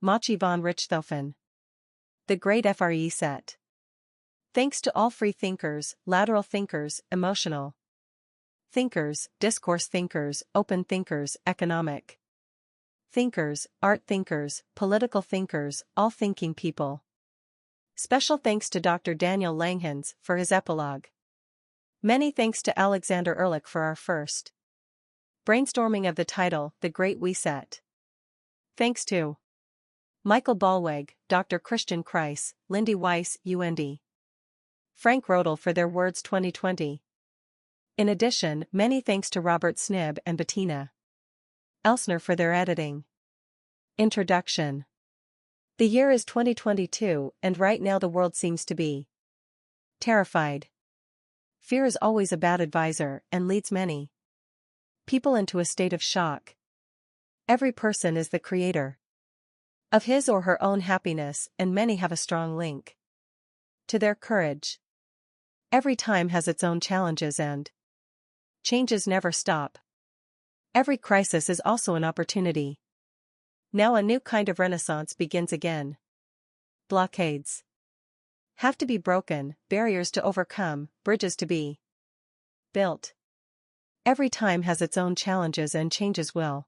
Motschi von Richthofen. The Great FreeSet. Thanks to all free thinkers, lateral thinkers, emotional thinkers, discourse thinkers, open thinkers, economic thinkers, art thinkers, political thinkers, all thinking people. Special thanks to Dr. Daniel Langhans for his epilogue. Many thanks to Alexander Ehrlich for our first brainstorming of the title, The Great Reset. Thanks to Michael Ballweg, Dr. Christian Kreis, Lindy Weiss, UND. Frank Rodel for their words 2020. In addition, many thanks to Robert Snib and Bettina Elsner for their editing. Introduction. The year is 2022, and right now the world seems to be terrified. Fear is always a bad advisor and leads many people into a state of shock. Every person is the creator of his or her own happiness, and many have a strong link to their courage. Every time has its own challenges and changes never stop. Every crisis is also an opportunity. Now a new kind of renaissance begins again. Blockades have to be broken, barriers to overcome, bridges to be built. Every time has its own challenges and changes will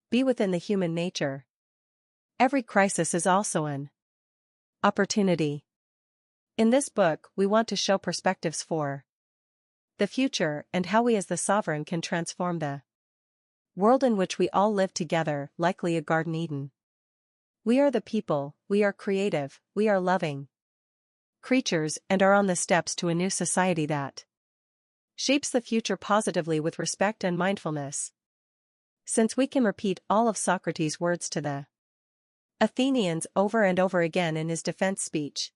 be within the human nature. Every crisis is also an opportunity. In this book, we want to show perspectives for the future and how we as the sovereign can transform the world in which we all live together, likely a Garden Eden. We are the people, we are creative, we are loving creatures and are on the steps to a new society that shapes the future positively with respect and mindfulness. Since we can repeat all of Socrates' words to the Athenians over and over again in his defense speech.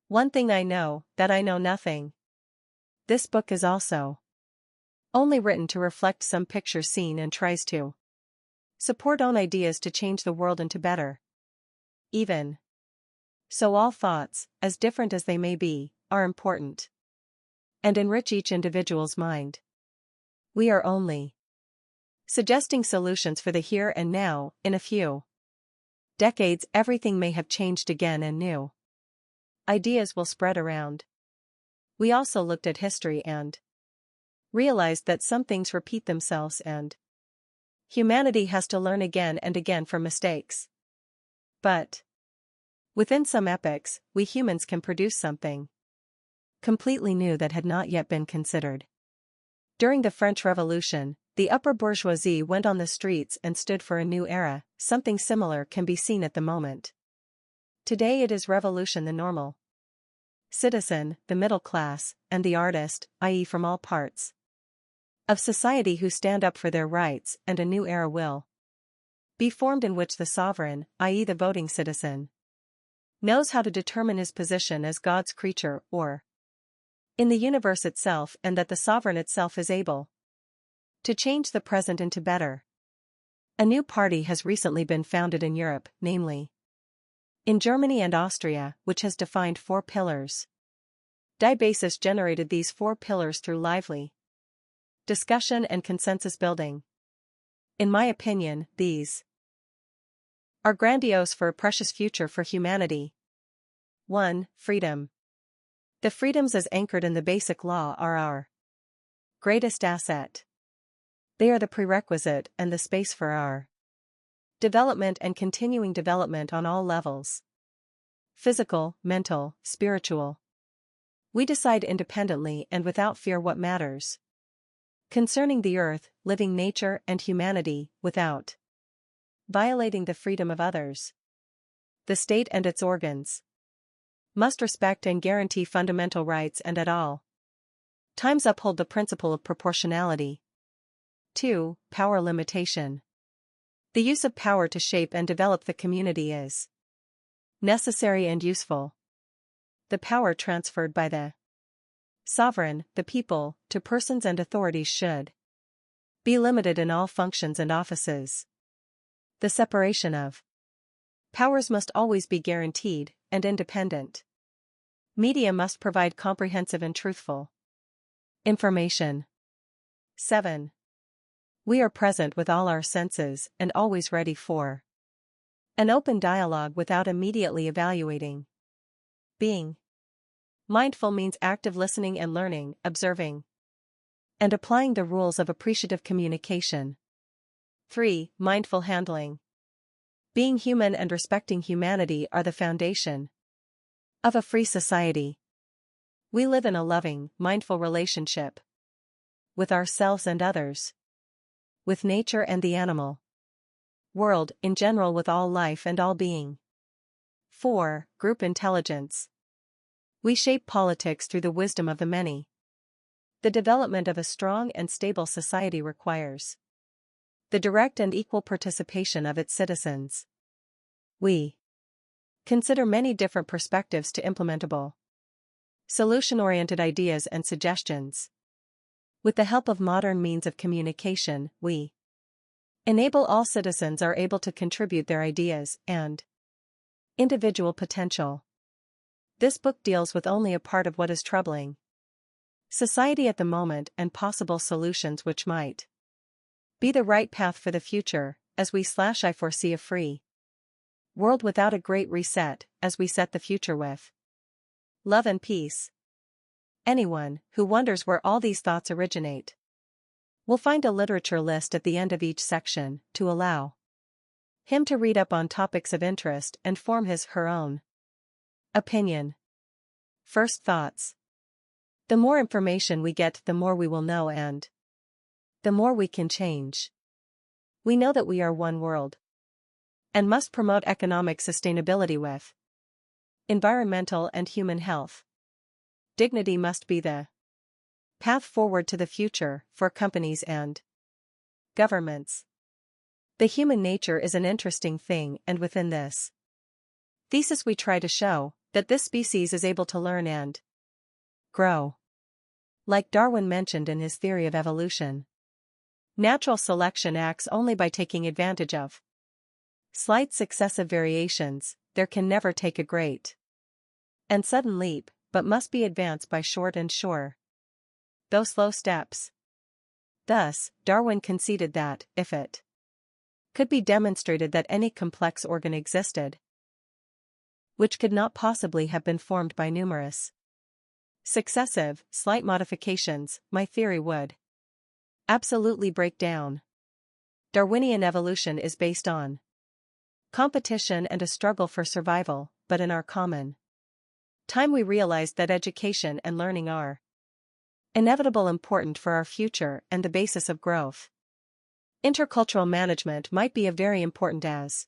One thing I know, that I know nothing. This book is also only written to reflect some picture seen and tries to support own ideas to change the world into better. Even so, all thoughts, as different as they may be, are important and enrich each individual's mind. We are only suggesting solutions for the here and now. In a few decades, everything may have changed again and new ideas will spread around. We also looked at history and realized that some things repeat themselves and humanity has to learn again and again from mistakes. But within some epochs, we humans can produce something completely new that had not yet been considered. During the French Revolution, the upper bourgeoisie went on the streets and stood for a new era. Something similar can be seen at the moment. Today it is revolution, the normal citizen, the middle class, and the artist, i.e. from all parts of society who stand up for their rights, and a new era will be formed in which the sovereign, i.e. the voting citizen, knows how to determine his position as God's creature or in the universe itself, and that the sovereign itself is able to change the present into better. A new party has recently been founded in Europe, namely in Germany and Austria, which has defined 4 pillars. Die Basis generated these 4 pillars through lively discussion and consensus building. In my opinion, these are grandiose for a precious future for humanity. 1. Freedom. The freedoms as anchored in the basic law are our greatest asset. They are the prerequisite and the space for our development and continuing development on all levels. Physical, mental, spiritual. We decide independently and without fear what matters concerning the earth, living nature and humanity, without violating the freedom of others. The state and its organs must respect and guarantee fundamental rights and at all times uphold the principle of proportionality. 2. Power limitation. The use of power to shape and develop the community is necessary and useful. The power transferred by the sovereign, the people, to persons and authorities should be limited in all functions and offices. The separation of powers must always be guaranteed and independent. Media must provide comprehensive and truthful information. 7. We are present with all our senses and always ready for An open dialogue without immediately evaluating. Being mindful means active listening and learning, observing, and applying the rules of appreciative communication. 3. Mindful handling. Being human and respecting humanity are the foundation of a free society. We live in a loving, mindful relationship with ourselves and others, with nature and the animal world, in general, with all life and all being. 4. Group intelligence. We shape politics through the wisdom of the many. The development of a strong and stable society requires the direct and equal participation of its citizens. We consider many different perspectives to implementable, solution-oriented ideas and suggestions. With the help of modern means of communication, we enable all citizens are able to contribute their ideas and individual potential. This book deals with only a part of what is troubling society at the moment and possible solutions which might be the right path for the future, as I foresee a free world without a great reset, as we set the future with love and peace. Anyone who wonders where all these thoughts originate will find a literature list at the end of each section to allow him to read up on topics of interest and form her own opinion. First thoughts. The more information we get, the more we will know, and the more we can change. We know that we are one world and must promote economic sustainability with environmental and human health. Dignity must be the path forward to the future for companies and governments. The human nature is an interesting thing, and within this thesis we try to show that this species is able to learn and grow. Like Darwin mentioned in his theory of evolution, natural selection acts only by taking advantage of slight successive variations. There can never take a great and sudden leap, but must be advanced by short and sure, though slow steps. Thus, Darwin conceded that, if it could be demonstrated that any complex organ existed which could not possibly have been formed by numerous successive, slight modifications, my theory would absolutely break down. Darwinian evolution is based on competition and a struggle for survival, but in our common time we realized that education and learning are inevitable, important for our future and the basis of growth. Intercultural management might be a very important as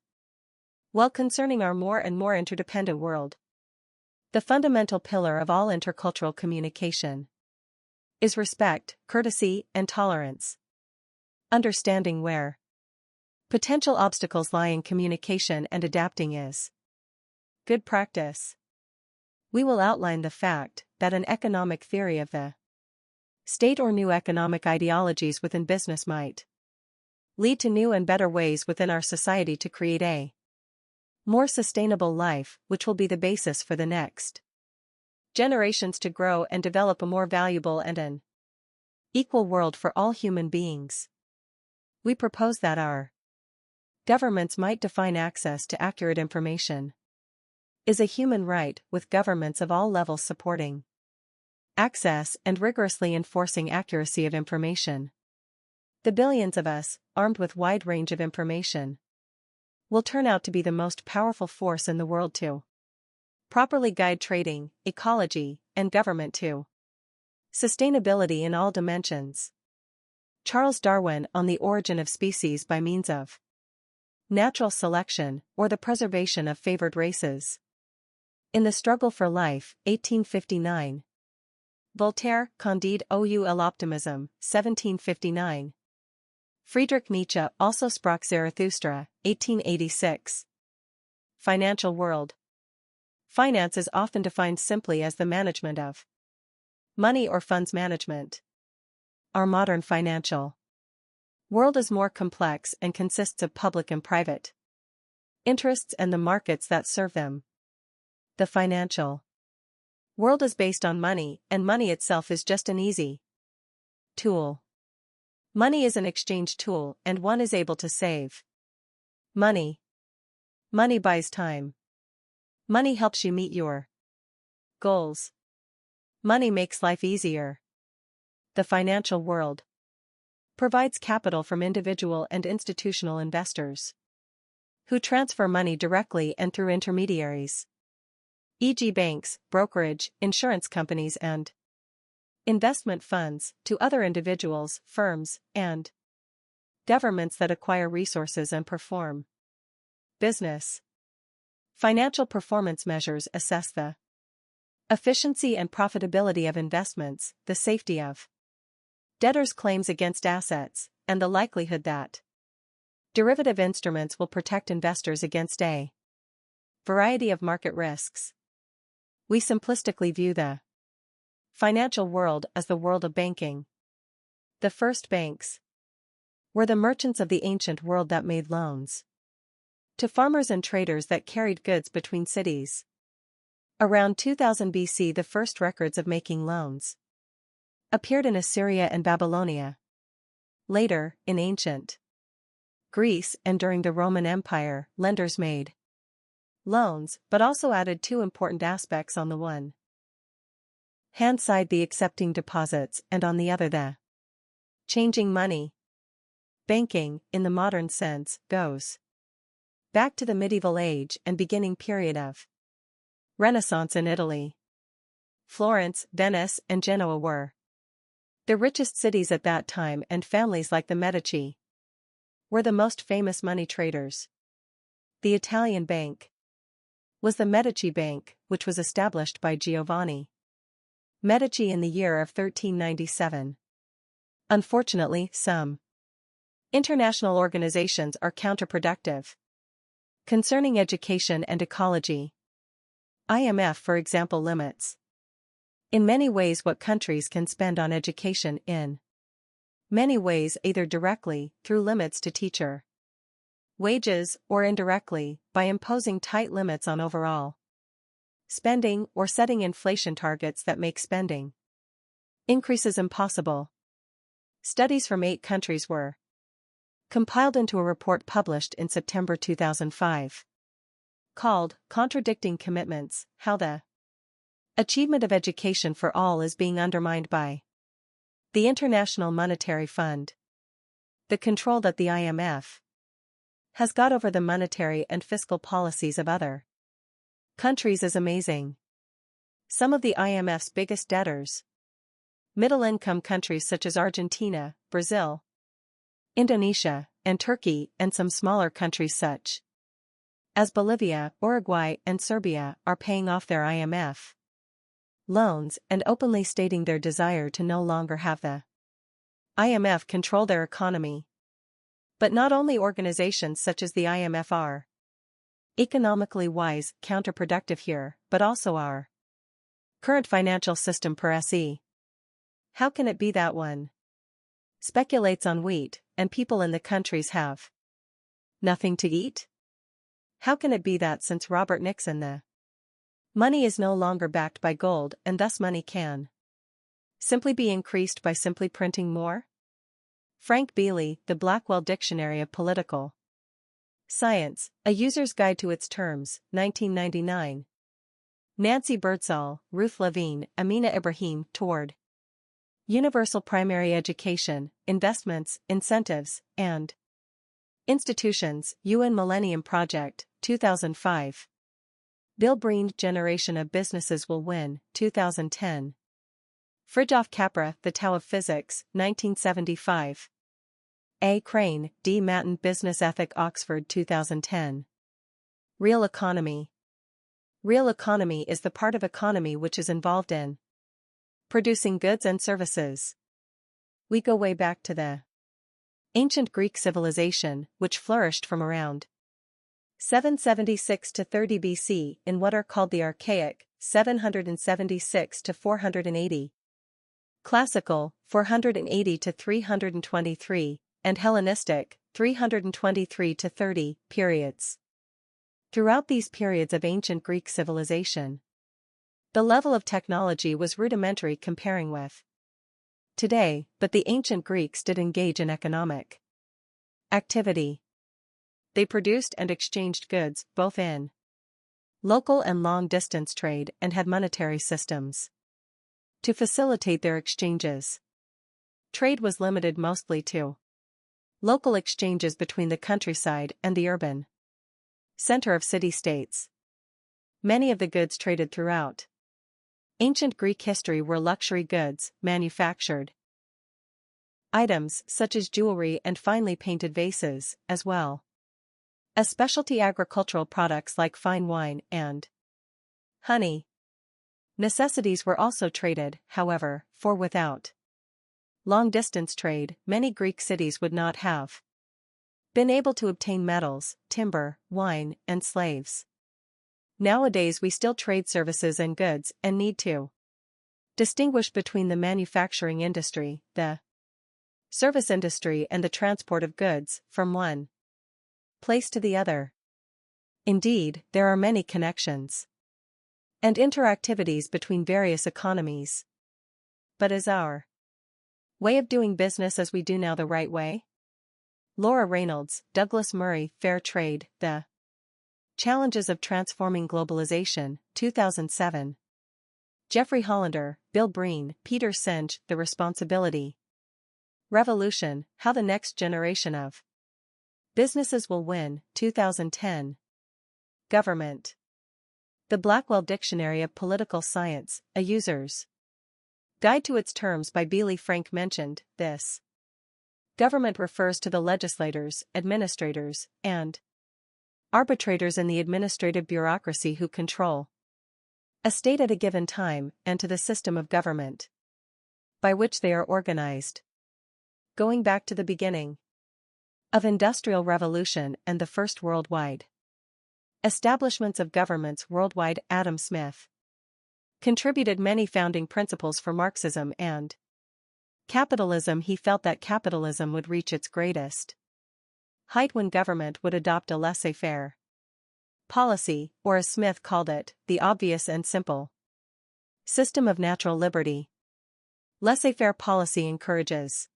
well concerning our more and more interdependent world. The fundamental pillar of all intercultural communication is respect, courtesy, and tolerance. Understanding where potential obstacles lie in communication and adapting is good practice. We will outline the fact that an economic theory of the state or new economic ideologies within business might lead to new and better ways within our society to create a more sustainable life, which will be the basis for the next generations to grow and develop a more valuable and an equal world for all human beings. We propose that our governments might define access to accurate information is a human right, with governments of all levels supporting access and rigorously enforcing accuracy of information. The billions of us, armed with wide range of information, will turn out to be the most powerful force in the world to properly guide trading, ecology, and government to sustainability in all dimensions. Charles Darwin on the origin of species by means of natural selection, or the preservation of favored races. In the Struggle for Life, 1859. Voltaire, Candide ou l'optimisme, 1759. Friedrich Nietzsche, also sprach Zarathustra, 1886. Financial world. Finance is often defined simply as the management of money or funds management. Our modern financial world is more complex and consists of public and private interests and the markets that serve them. The financial world is based on money, and money itself is just an easy tool. Money is an exchange tool, and one is able to save money Money buys time. Money helps you meet your goals. Money makes life easier. The financial world provides capital from individual and institutional investors who transfer money directly and through intermediaries, e.g. banks, brokerage, insurance companies and investment funds, to other individuals, firms, and governments that acquire resources and perform business. Financial performance measures assess the efficiency and profitability of investments, the safety of debtors' claims against assets, and the likelihood that derivative instruments will protect investors against a variety of market risks. We simplistically view the financial world as the world of banking. The first banks were the merchants of the ancient world that made loans to farmers and traders that carried goods between cities. Around 2000 BC, the first records of making loans appeared in Assyria and Babylonia. Later, in ancient Greece and during the Roman Empire, lenders made loans, but also added two important aspects: on the one hand side the accepting deposits and on the other the changing money. Banking, in the modern sense, goes back to the medieval age and beginning period of Renaissance in Italy. Florence, Venice, and Genoa were the richest cities at that time, and families like the Motschi were the most famous money traders. The Italian bank was the Medici Bank, which was established by Giovanni Medici in the year of 1397. Unfortunately, some international organizations are counterproductive concerning education and ecology. IMF, for example, limits in many ways what countries can spend on education, in many ways either directly, through limits to teacher wages, or indirectly, by imposing tight limits on overall spending or setting inflation targets that make spending increases impossible. Studies from 8 countries were compiled into a report published in September 2005 called Contradicting Commitments: How the Achievement of Education for All is Being Undermined by the International Monetary Fund. The control that the IMF has got over the monetary and fiscal policies of other countries is amazing. Some of the IMF's biggest debtors, middle-income countries such as Argentina, Brazil, Indonesia, and Turkey, and some smaller countries such as Bolivia, Uruguay, and Serbia, are paying off their IMF loans and openly stating their desire to no longer have the IMF control their economy. But not only organizations such as the IMF are economically wise, counterproductive here, but also our current financial system per se. How can it be that one speculates on wheat, and people in the countries have nothing to eat? How can it be that since Robert Nixon the money is no longer backed by gold, and thus money can simply be increased by simply printing more? Frank Bealey, The Blackwell Dictionary of Political Science, A User's Guide to Its Terms, 1999. Nancy Birdsall, Ruth Levine, Amina Ibrahim, Toward Universal Primary Education, Investments, Incentives, and Institutions, UN Millennium Project, 2005. Bill Breen, Generation of Businesses Will Win, 2010. Fridtjof Capra, The Tao of Physics, 1975. A. Crane, D. Matten, Business Ethic, Oxford, 2010. Real economy. Real economy is the part of economy which is involved in producing goods and services. We go way back to the ancient Greek civilization, which flourished from around 776 to 30 BC in what are called the Archaic, 776 to 480, Classical, 480 to 323, and Hellenistic, 323 to 30, periods. Throughout these periods of ancient Greek civilization, the level of technology was rudimentary comparing with today, but the ancient Greeks did engage in economic activity. They produced and exchanged goods, both in local and long-distance trade, and had monetary systems to facilitate their exchanges. Trade was limited mostly to local exchanges between the countryside and the urban center of city-states. Many of the goods traded throughout ancient Greek history were luxury goods, manufactured items such as jewelry and finely painted vases, as well as specialty agricultural products like fine wine and honey. Necessities were also traded, however, for without long-distance trade, many Greek cities would not have been able to obtain metals, timber, wine, and slaves. Nowadays we still trade services and goods and need to distinguish between the manufacturing industry, the service industry, and the transport of goods from one place to the other. Indeed, there are many connections and interactivities between various economies. But is our way of doing business as we do now the right way? Laura Reynolds, Douglas Murray, Fair Trade, The Challenges of Transforming Globalization, 2007. Jeffrey Hollander, Bill Breen, Peter Senge, The Responsibility Revolution, How the Next Generation of Businesses Will Win, 2010. Government. The Blackwell Dictionary of Political Science, a user's guide to its terms by Beely Frank mentioned this. Government refers to the legislators, administrators, and arbitrators in the administrative bureaucracy who control a state at a given time, and to the system of government by which they are organized. Going back to the beginning of Industrial Revolution and the first worldwide establishments of governments worldwide, Adam Smith contributed many founding principles for Marxism and capitalism. He felt that capitalism would reach its greatest height when government would adopt a laissez-faire policy, or as Smith called it, the obvious and simple system of natural liberty. Laissez-faire policy encourages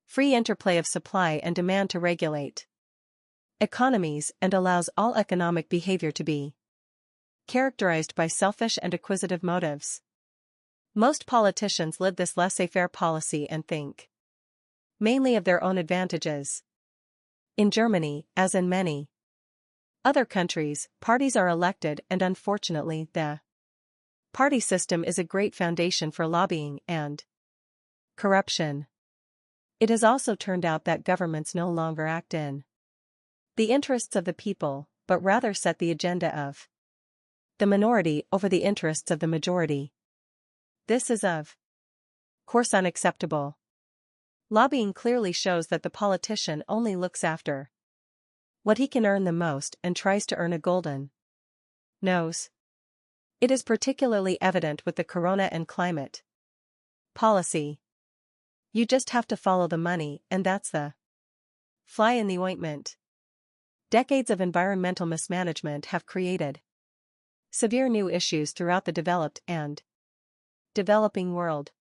free interplay of supply and demand to regulate economies and allows all economic behavior to be characterized by selfish and acquisitive motives. Most politicians live this laissez-faire policy and think mainly of their own advantages. In Germany, as in many other countries, parties are elected, and unfortunately, the party system is a great foundation for lobbying and corruption. It has also turned out that governments no longer act in the interests of the people, but rather set the agenda of the minority over the interests of the majority. This is of course unacceptable. Lobbying clearly shows that the politician only looks after what he can earn the most and tries to earn a golden nose. It is particularly evident with the corona and climate policy. You just have to follow the money, and that's the fly in the ointment. Decades of environmental mismanagement have created severe new issues throughout the developed and developing world.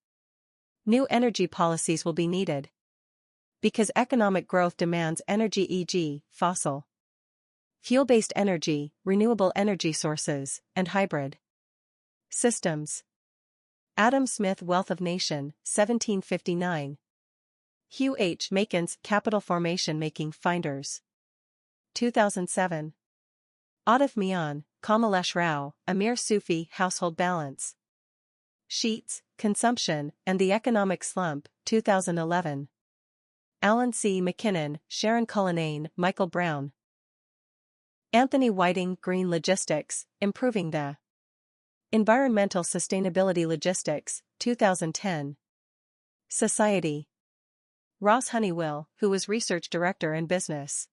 New energy policies will be needed because economic growth demands energy, e.g., fossil fuel-based energy, renewable energy sources, and hybrid systems. Adam Smith, Wealth of Nation, 1759. Hugh H. Makins, Capital Formation Making Finders, 2007. Atif Mian, Kamalesh Rao, Amir Sufi, Household Balance Sheets, Consumption, and the Economic Slump, 2011. Alan C. McKinnon, Sharon Cullinane, Michael Brown. Anthony Whiting, Green Logistics, Improving the Environmental Sustainability Logistics, 2010. Society. Ross Honeywell, who was Research Director and Business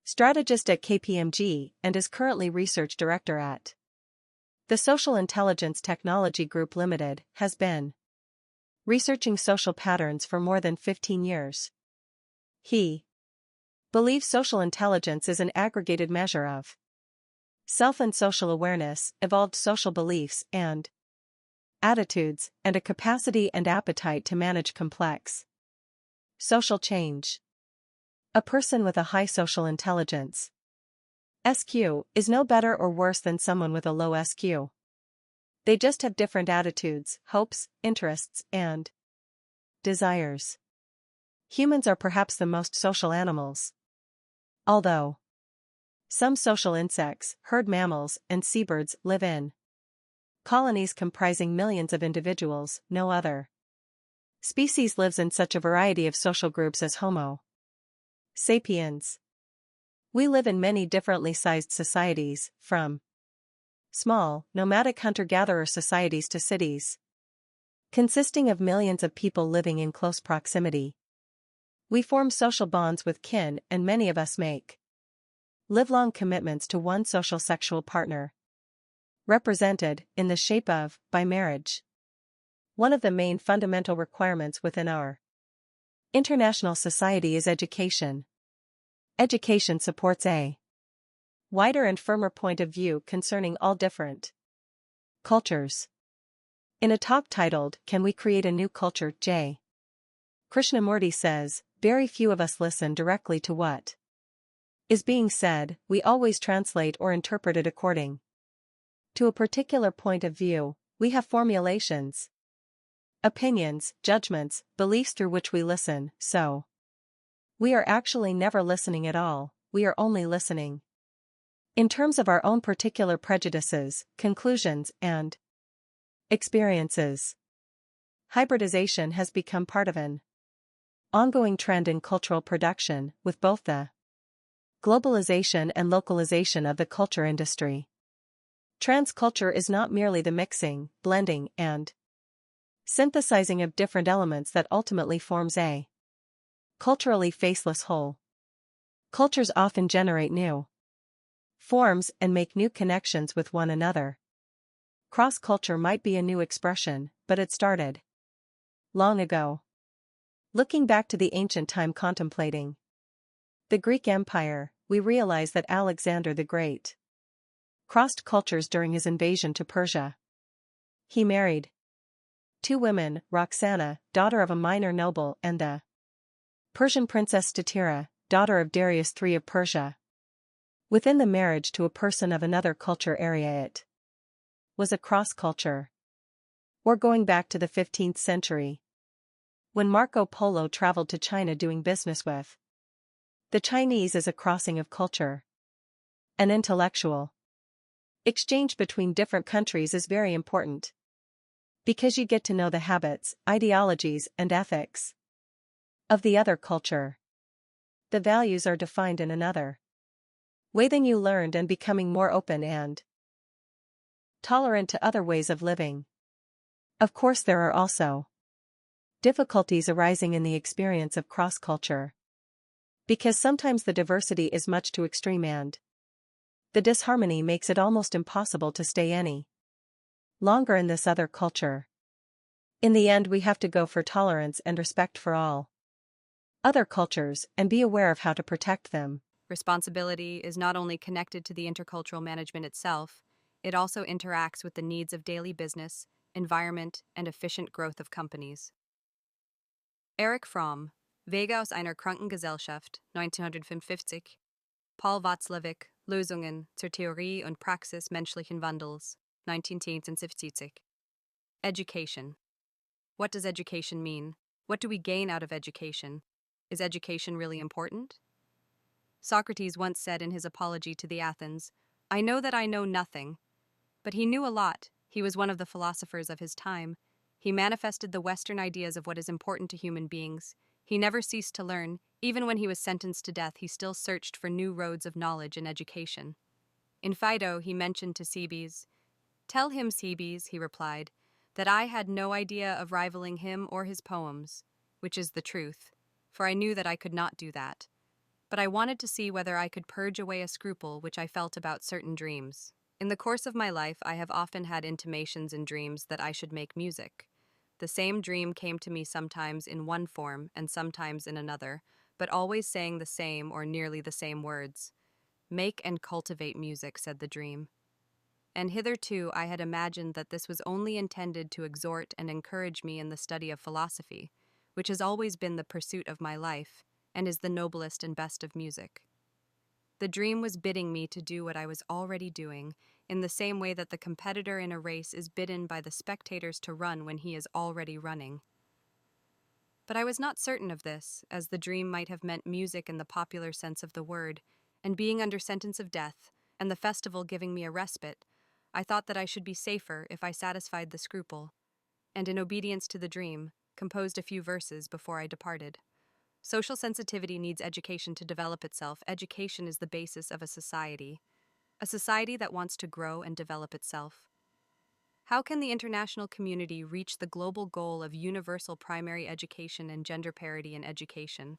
Strategist at KPMG and is currently Research Director at the Social Intelligence Technology Group Limited, has been researching social patterns for more than 15 years. He believes social intelligence is an aggregated measure of self and social awareness, evolved social beliefs and attitudes, and a capacity and appetite to manage complex social change. A person with a high social intelligence. SQ is no better or worse than someone with a low SQ. They just have different attitudes, hopes, interests, and desires. Humans are perhaps the most social animals. Although some social insects, herd mammals, and seabirds live in colonies comprising millions of individuals, no other species lives in such a variety of social groups as Homo sapiens. We live in many differently sized societies, from small, nomadic hunter-gatherer societies to cities consisting of millions of people living in close proximity. We form social bonds with kin, and many of us make lifelong commitments to one social sexual partner, represented in the shape of by marriage. One of the main fundamental requirements within our international society is education. Education supports a wider and firmer point of view concerning all different cultures. In a talk titled, "Can We Create a New Culture?" J. Krishnamurti says, very few of us listen directly to what is being said, we always translate or interpret it according to a particular point of view. We have formulations, opinions, judgments, beliefs through which we listen, so we are actually never listening at all, we are only listening in terms of our own particular prejudices, conclusions, and experiences. Hybridization has become part of an ongoing trend in cultural production, with both the globalization and localization of the culture industry. Transculture is not merely the mixing, blending, and synthesizing of different elements that ultimately forms a culturally faceless whole. Cultures often generate new forms and make new connections with one another. Cross-culture might be a new expression, but it started long ago. Looking back to the ancient time contemplating the Greek Empire, we realize that Alexander the Great crossed cultures during his invasion to Persia. He married two women, Roxana, daughter of a minor noble, and the Persian princess Statira, daughter of Darius III of Persia. Within the marriage to a person of another culture area, it was a cross-culture. Or going back to the 15th century, when Marco Polo traveled to China doing business with the Chinese as a crossing of culture. An intellectual exchange between different countries is very important, because you get to know the habits, ideologies, and ethics of the other culture. The values are defined in another way than you learned, and becoming more open and tolerant to other ways of living. Of course, there are also difficulties arising in the experience of cross-culture, because sometimes the diversity is much too extreme and the disharmony makes it almost impossible to stay any longer in this other culture. In the end, we have to go for tolerance and respect for all other cultures and be aware of how to protect them. Responsibility is not only connected to the intercultural management itself, it also interacts with the needs of daily business, environment, and efficient growth of companies. Erich Fromm, Wege aus einer Krankengesellschaft, 1955, Paul Watzlawick, Lösungen zur Theorie und Praxis menschlichen Wandels, 1973. Education. What does education mean? What do we gain out of education? Is education really important? Socrates once said in his apology to the Athens, "I know that I know nothing." But he knew a lot. He was one of the philosophers of his time. He manifested the Western ideas of what is important to human beings. He never ceased to learn. Even when he was sentenced to death, he still searched for new roads of knowledge and education. In Phaedo, he mentioned to Cebes, "Tell him, Cebes," he replied, "that I had no idea of rivaling him or his poems," which is the truth, for I knew that I could not do that. But I wanted to see whether I could purge away a scruple which I felt about certain dreams. In the course of my life, I have often had intimations in dreams that I should make music. The same dream came to me sometimes in one form and sometimes in another, but always saying the same or nearly the same words. "Make and cultivate music," said the dream. And hitherto I had imagined that this was only intended to exhort and encourage me in the study of philosophy, which has always been the pursuit of my life, and is the noblest and best of music. The dream was bidding me to do what I was already doing, in the same way that the competitor in a race is bidden by the spectators to run when he is already running. But I was not certain of this, as the dream might have meant music in the popular sense of the word, and being under sentence of death, and the festival giving me a respite, I thought that I should be safer if I satisfied the scruple, and in obedience to the dream, composed a few verses before I departed. Social sensitivity needs education to develop itself. Education is the basis of a society that wants to grow and develop itself. How can the international community reach the global goal of universal primary education and gender parity in education?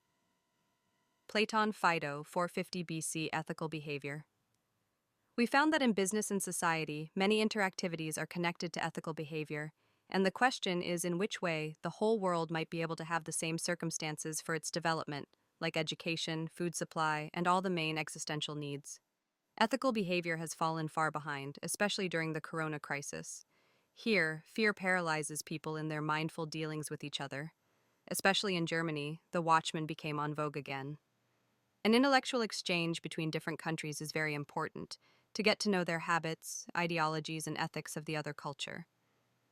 Platon Phaedo, 450 BC, Ethical Behavior. We found that in business and society, many interactivities are connected to ethical behavior, and the question is in which way the whole world might be able to have the same circumstances for its development, like education, food supply, and all the main existential needs. Ethical behavior has fallen far behind, especially during the corona crisis. Here, fear paralyzes people in their mindful dealings with each other. Especially in Germany, the watchman became en vogue again. An intellectual exchange between different countries is very important, to get to know their habits, ideologies, and ethics of the other culture.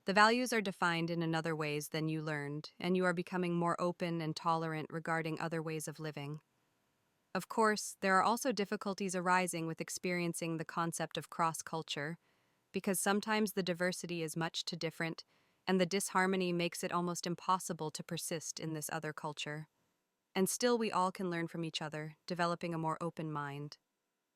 The values are defined in another ways than you learned, and you are becoming more open and tolerant regarding other ways of living. Of course, there are also difficulties arising with experiencing the concept of cross-culture, because sometimes the diversity is much too different, and the disharmony makes it almost impossible to persist in this other culture. And still we all can learn from each other, developing a more open mind.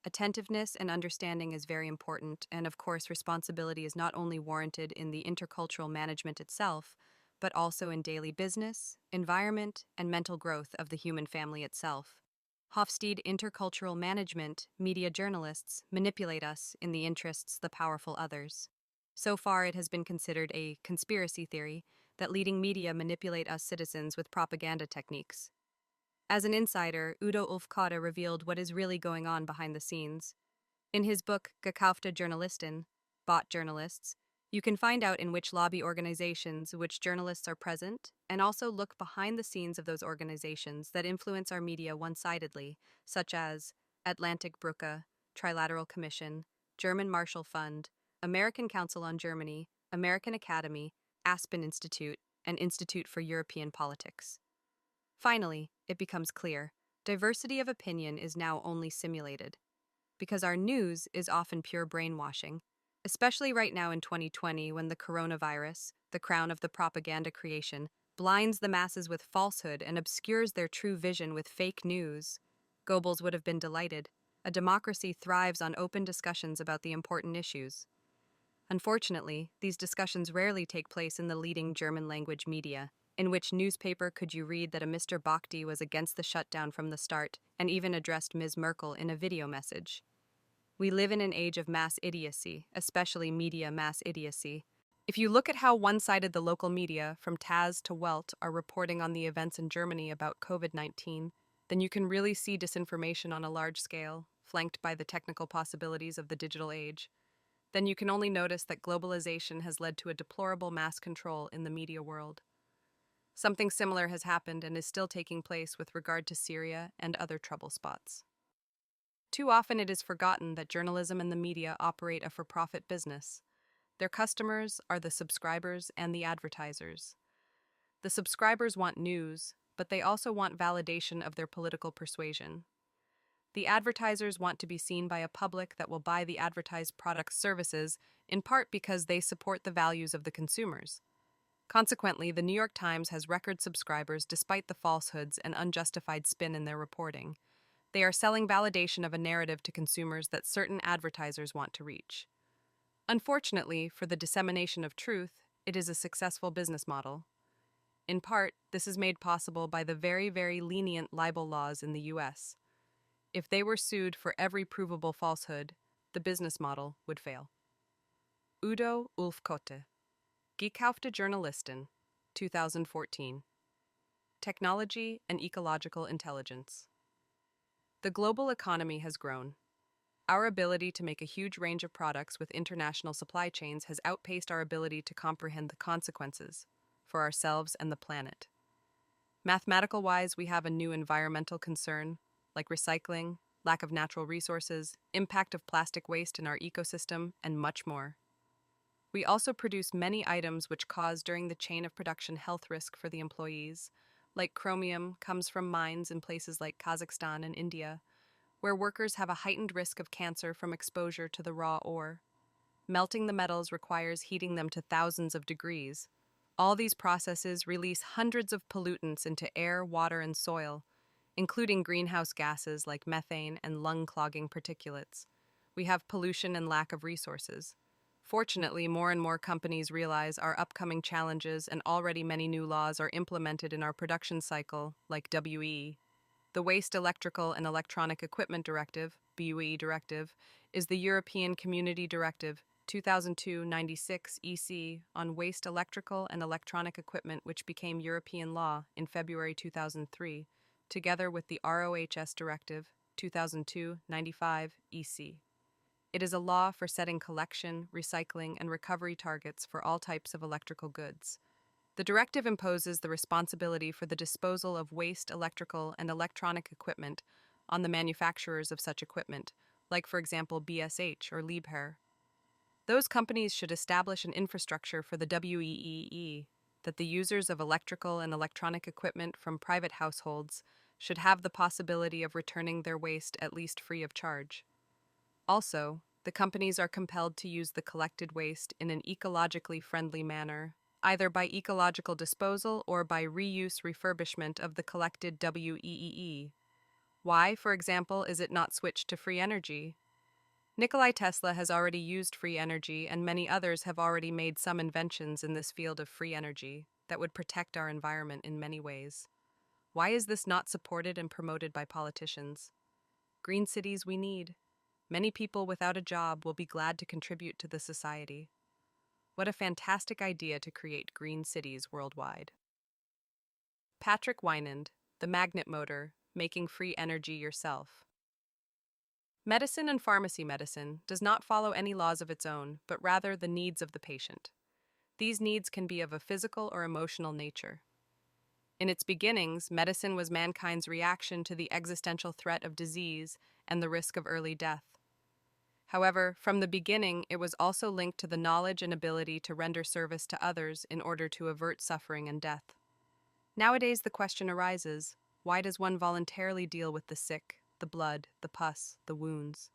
Attentiveness and understanding is very important, and of course responsibility is not only warranted in the intercultural management itself, but also in daily business, environment, and mental growth of the human family itself. Hofstede intercultural management, media journalists, manipulate us in the interests the powerful others. So far it has been considered a conspiracy theory that leading media manipulate us citizens with propaganda techniques. As an insider, Udo Ulfkade revealed what is really going on behind the scenes. In his book Gekaufte Journalisten, Bought Journalists, you can find out in which lobby organizations which journalists are present, and also look behind the scenes of those organizations that influence our media one-sidedly, such as Atlantic Brücke, Trilateral Commission, German Marshall Fund, American Council on Germany, American Academy, Aspen Institute, and Institute for European Politics. Finally, it becomes clear, diversity of opinion is now only simulated, because our news is often pure brainwashing, especially right now in 2020 when the coronavirus, the crown of the propaganda creation, blinds the masses with falsehood and obscures their true vision with fake news. Goebbels would have been delighted. A democracy thrives on open discussions about the important issues. Unfortunately, these discussions rarely take place in the leading German-language media. In which newspaper could you read that a Mr. Bakhti was against the shutdown from the start and even addressed Ms. Merkel in a video message? We live in an age of mass idiocy, especially media mass idiocy. If you look at how one-sided the local media, from TASS to Welt, are reporting on the events in Germany about COVID-19, then you can really see disinformation on a large scale, flanked by the technical possibilities of the digital age. Then you can only notice that globalization has led to a deplorable mass control in the media world. Something similar has happened and is still taking place with regard to Syria and other trouble spots. Too often it is forgotten that journalism and the media operate a for-profit business. Their customers are the subscribers and the advertisers. The subscribers want news, but they also want validation of their political persuasion. The advertisers want to be seen by a public that will buy the advertised products' services, in part because they support the values of the consumers. Consequently, the New York Times has record subscribers despite the falsehoods and unjustified spin in their reporting. They are selling validation of a narrative to consumers that certain advertisers want to reach. Unfortunately, for the dissemination of truth, it is a successful business model. In part, this is made possible by the very, very lenient libel laws in the US. If they were sued for every provable falsehood, the business model would fail. Udo Ulfkade, Gekaufte Journalisten, 2014. Technology and Ecological Intelligence. The global economy has grown. Our ability to make a huge range of products with international supply chains has outpaced our ability to comprehend the consequences for ourselves and the planet. Mathematical-wise, we have a new environmental concern, like recycling, lack of natural resources, impact of plastic waste in our ecosystem, and much more. We also produce many items which cause during the chain of production health risk for the employees, like chromium comes from mines in places like Kazakhstan and India, where workers have a heightened risk of cancer from exposure to the raw ore. Melting the metals requires heating them to thousands of degrees. All these processes release hundreds of pollutants into air, water, and soil, including greenhouse gases like methane and lung-clogging particulates. We have pollution and lack of resources. Fortunately, more and more companies realize our upcoming challenges, and already many new laws are implemented in our production cycle, like WE. The Waste Electrical and Electronic Equipment Directive, BUE Directive, is the European Community Directive 2002/96 EC on waste electrical and electronic equipment, which became European law in February 2003, together with the ROHS Directive 2002/95 EC. It is a law for setting collection, recycling, and recovery targets for all types of electrical goods. The directive imposes the responsibility for the disposal of waste electrical and electronic equipment on the manufacturers of such equipment, like for example BSH or Liebherr. Those companies should establish an infrastructure for the WEEE that the users of electrical and electronic equipment from private households should have the possibility of returning their waste at least free of charge. Also, the companies are compelled to use the collected waste in an ecologically friendly manner, either by ecological disposal or by reuse refurbishment of the collected WEEE. Why, for example, is it not switched to free energy? Nikolai Tesla has already used free energy, and many others have already made some inventions in this field of free energy that would protect our environment in many ways. Why is this not supported and promoted by politicians? Green cities we need. Many people without a job will be glad to contribute to the society. What a fantastic idea to create green cities worldwide. Patrick Wynand, the magnet motor, making free energy yourself. Medicine and pharmacy medicine does not follow any laws of its own, but rather the needs of the patient. These needs can be of a physical or emotional nature. In its beginnings, medicine was mankind's reaction to the existential threat of disease and the risk of early death. However, from the beginning, it was also linked to the knowledge and ability to render service to others in order to avert suffering and death. Nowadays, the question arises, why does one voluntarily deal with the sick, the blood, the pus, the wounds?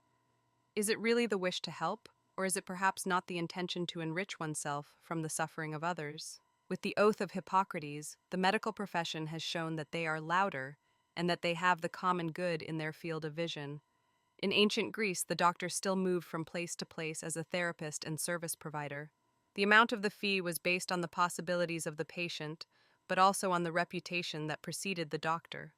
Is it really the wish to help, or is it perhaps not the intention to enrich oneself from the suffering of others? With the oath of Hippocrates, the medical profession has shown that they are louder and that they have the common good in their field of vision. In ancient Greece, the doctor still moved from place to place as a therapist and service provider. The amount of the fee was based on the possibilities of the patient, but also on the reputation that preceded the doctor.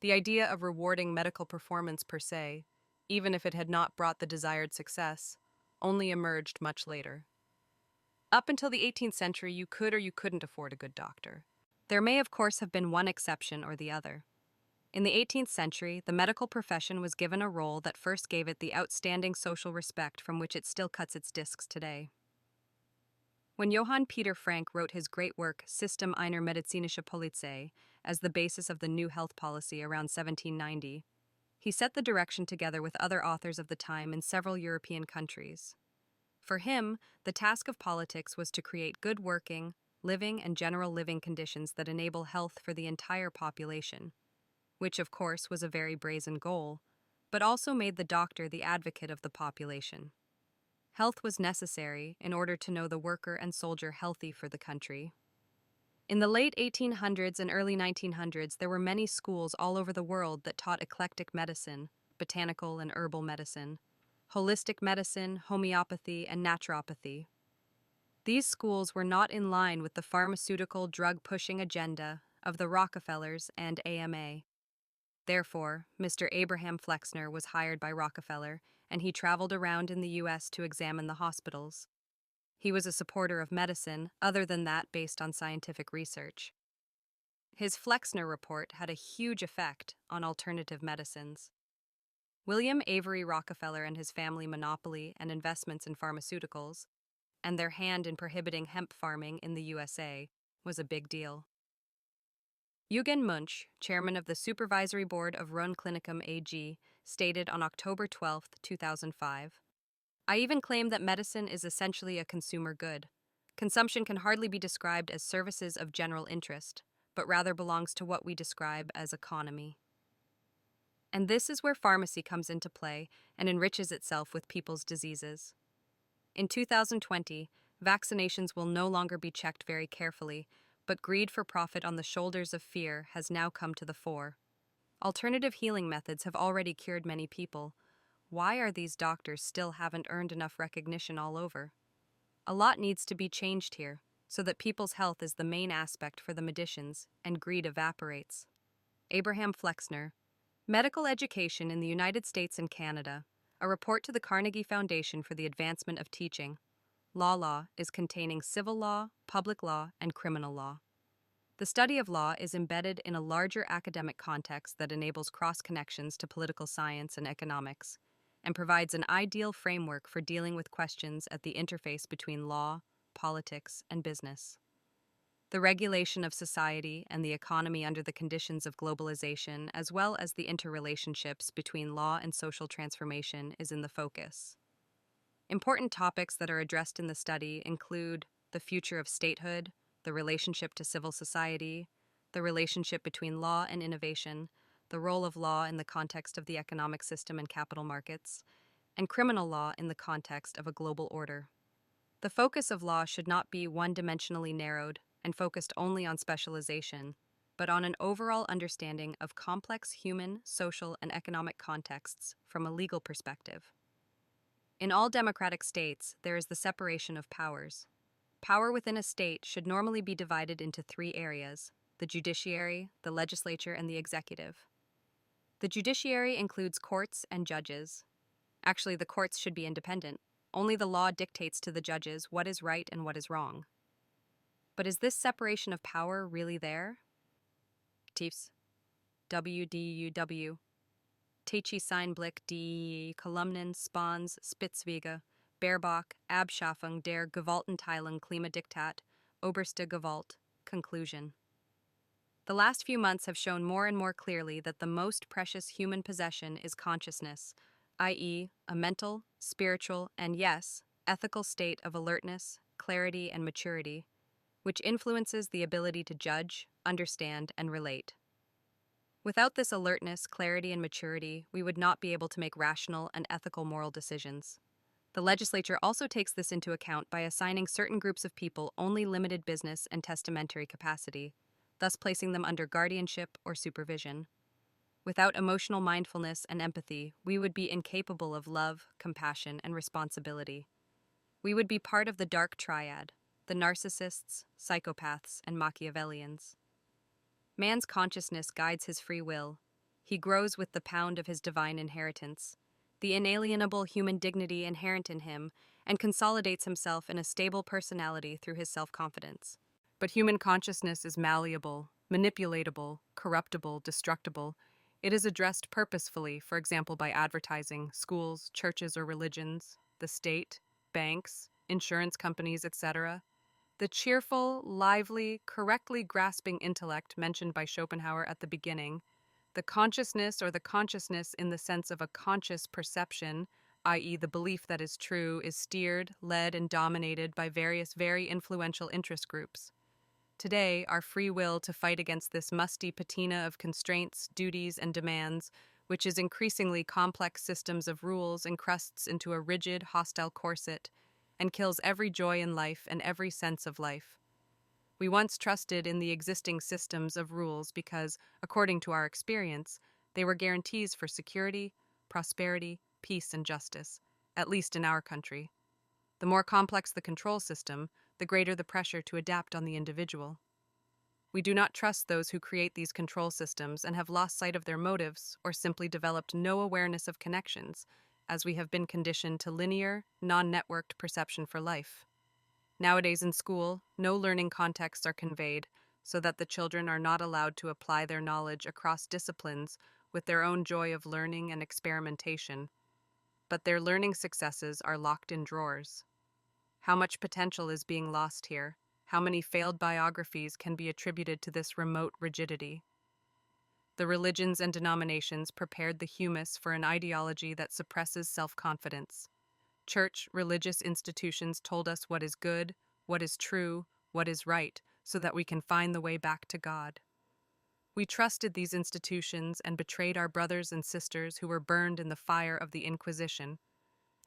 The idea of rewarding medical performance per se, even if it had not brought the desired success, only emerged much later. Up until the 18th century, you could or you couldn't afford a good doctor. There may, of course, have been one exception or the other. In the 18th century, the medical profession was given a role that first gave it the outstanding social respect from which it still cuts its discs today. When Johann Peter Frank wrote his great work System einer medizinische Polizei as the basis of the new health policy around 1790, he set the direction together with other authors of the time in several European countries. For him, the task of politics was to create good working, living, and general living conditions that enable health for the entire population, which of course was a very brazen goal, but also made the doctor the advocate of the population. Health was necessary in order to know the worker and soldier healthy for the country. In the late 1800s and early 1900s, there were many schools all over the world that taught eclectic medicine, botanical and herbal medicine, holistic medicine, homeopathy, and naturopathy. These schools were not in line with the pharmaceutical drug-pushing agenda of the Rockefellers and AMA. Therefore, Mr. Abraham Flexner was hired by Rockefeller, and he traveled around in the U.S. to examine the hospitals. He was a supporter of medicine, other than that based on scientific research. His Flexner report had a huge effect on alternative medicines. William Avery Rockefeller and his family monopoly and investments in pharmaceuticals, and their hand in prohibiting hemp farming in the USA, was a big deal. Eugen Munch, chairman of the Supervisory Board of Rhone Clinicum AG, stated on October 12, 2005. I even claim that medicine is essentially a consumer good. Consumption can hardly be described as services of general interest, but rather belongs to what we describe as economy. And this is where pharmacy comes into play and enriches itself with people's diseases. In 2020, vaccinations will no longer be checked very carefully, but greed for profit on the shoulders of fear has now come to the fore. Alternative healing methods have already cured many people. Why are these doctors still haven't earned enough recognition all over? A lot needs to be changed here, so that people's health is the main aspect for the medicians and greed evaporates. Abraham Flexner, Medical Education in the United States and Canada, a report to the Carnegie Foundation for the Advancement of Teaching. Law is containing civil law, public law, and criminal law. The study of law is embedded in a larger academic context that enables cross-connections to political science and economics, and provides an ideal framework for dealing with questions at the interface between law, politics, and business. The regulation of society and the economy under the conditions of globalization, as well as the interrelationships between law and social transformation, is in the focus. Important topics that are addressed in the study include the future of statehood, the relationship to civil society, the relationship between law and innovation, the role of law in the context of the economic system and capital markets, and criminal law in the context of a global order. The focus of law should not be one-dimensionally narrowed and focused only on specialization, but on an overall understanding of complex human, social, and economic contexts from a legal perspective. In all democratic states, there is the separation of powers. Power within a state should normally be divided into three areas: the judiciary, the legislature, and the executive. The judiciary includes courts and judges. Actually, the courts should be independent. Only the law dictates to the judges what is right and what is wrong. But is this separation of power really there? Tiefs. WDUW. Techi Seinblick die Kolumnen Spans Spitzwege, Baerbach, Abschaffung der Gewaltenteilung Klimadiktat, Oberste Gewalt. Conclusion. The last few months have shown more and more clearly that the most precious human possession is consciousness, i.e., a mental, spiritual, and yes, ethical state of alertness, clarity, and maturity, which influences the ability to judge, understand, and relate. Without this alertness, clarity, and maturity, we would not be able to make rational and ethical moral decisions. The legislature also takes this into account by assigning certain groups of people only limited business and testamentary capacity, thus placing them under guardianship or supervision. Without emotional mindfulness and empathy, we would be incapable of love, compassion, and responsibility. We would be part of the dark triad, the narcissists, psychopaths, and Machiavellians. Man's consciousness guides his free will. He grows with the pound of his divine inheritance, the inalienable human dignity inherent in him, and consolidates himself in a stable personality through his self-confidence. But human consciousness is malleable, manipulatable, corruptible, destructible. It is addressed purposefully, for example, by advertising, schools, churches or religions, the state, banks, insurance companies, etc. The cheerful, lively, correctly grasping intellect mentioned by Schopenhauer at the beginning, the consciousness or the consciousness in the sense of a conscious perception, i.e. the belief that is true, is steered, led, and dominated by various very influential interest groups. Today, our free will to fight against this musty patina of constraints, duties, and demands, which is increasingly complex systems of rules, encrusts into a rigid, hostile corset, and kills every joy in life and every sense of life. We once trusted in the existing systems of rules because, according to our experience, they were guarantees for security, prosperity, peace, and justice, at least in our country. The more complex the control system, the greater the pressure to adapt on the individual. We do not trust those who create these control systems and have lost sight of their motives or simply developed no awareness of connections, as we have been conditioned to linear, non-networked perception for life. Nowadays in school, no learning contexts are conveyed, so that the children are not allowed to apply their knowledge across disciplines with their own joy of learning and experimentation, but their learning successes are locked in drawers. How much potential is being lost here? How many failed biographies can be attributed to this remote rigidity? The religions and denominations prepared the humus for an ideology that suppresses self-confidence. Church, religious institutions told us what is good, what is true, what is right, so that we can find the way back to God. We trusted these institutions and betrayed our brothers and sisters who were burned in the fire of the Inquisition.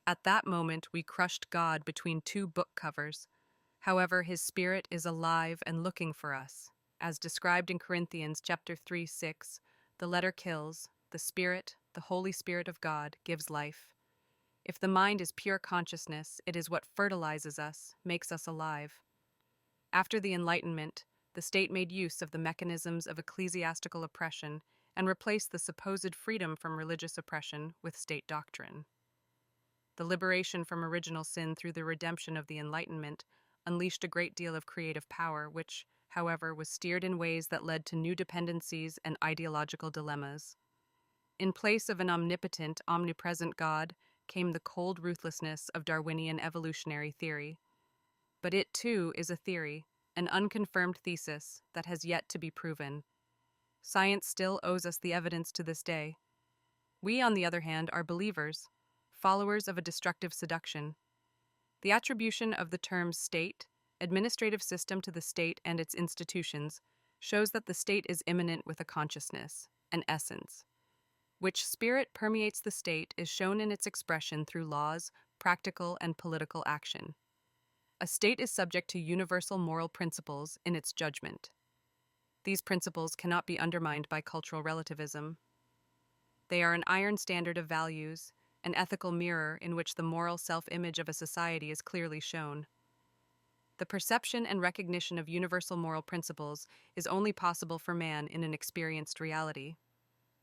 At that moment, we crushed God between two book covers. However, his spirit is alive and looking for us. As described in Corinthians chapter 3:6, the letter kills, the spirit, the Holy Spirit of God, gives life. If the mind is pure consciousness, it is what fertilizes us, makes us alive. After the Enlightenment, the state made use of the mechanisms of ecclesiastical oppression and replaced the supposed freedom from religious oppression with state doctrine. The liberation from original sin through the redemption of the Enlightenment unleashed a great deal of creative power, which, however, was steered in ways that led to new dependencies and ideological dilemmas. In place of an omnipotent, omnipresent God came the cold ruthlessness of Darwinian evolutionary theory. But it, too, is a theory, an unconfirmed thesis that has yet to be proven. Science still owes us the evidence to this day. We, on the other hand, are believers, followers of a destructive seduction. The attribution of the terms state, administrative system to the state and its institutions shows that the state is immanent with a consciousness, an essence. Which spirit permeates the state is shown in its expression through laws, practical and political action. A state is subject to universal moral principles in its judgment. These principles cannot be undermined by cultural relativism. They are an iron standard of values, an ethical mirror in which the moral self-image of a society is clearly shown. The perception and recognition of universal moral principles is only possible for man in an experienced reality.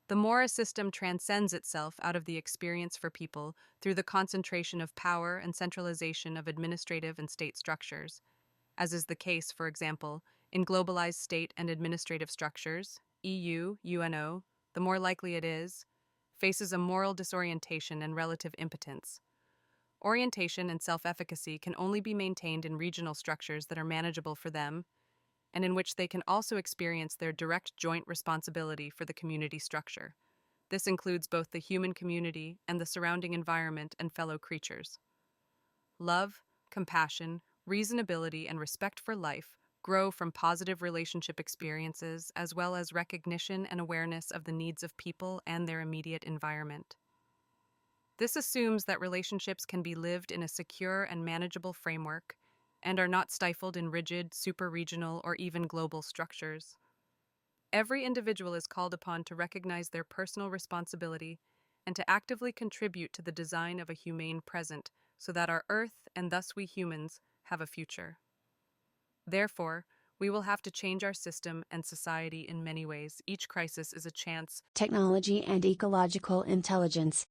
The more a system transcends itself out of the experience for people through the concentration of power and centralization of administrative and state structures, as is the case, for example, in globalized state and administrative structures, EU, UNO, the more likely it is, faces a moral disorientation and relative impotence. Orientation and self-efficacy can only be maintained in regional structures that are manageable for them, and in which they can also experience their direct joint responsibility for the community structure. This includes both the human community and the surrounding environment and fellow creatures. Love, compassion, reasonability, and respect for life grow from positive relationship experiences as well as recognition and awareness of the needs of people and their immediate environment. This assumes that relationships can be lived in a secure and manageable framework and are not stifled in rigid, super-regional, or even global structures. Every individual is called upon to recognize their personal responsibility and to actively contribute to the design of a humane present so that our Earth, and thus we humans, have a future. Therefore, we will have to change our system and society in many ways. Each crisis is a chance. Technology and Ecological Intelligence.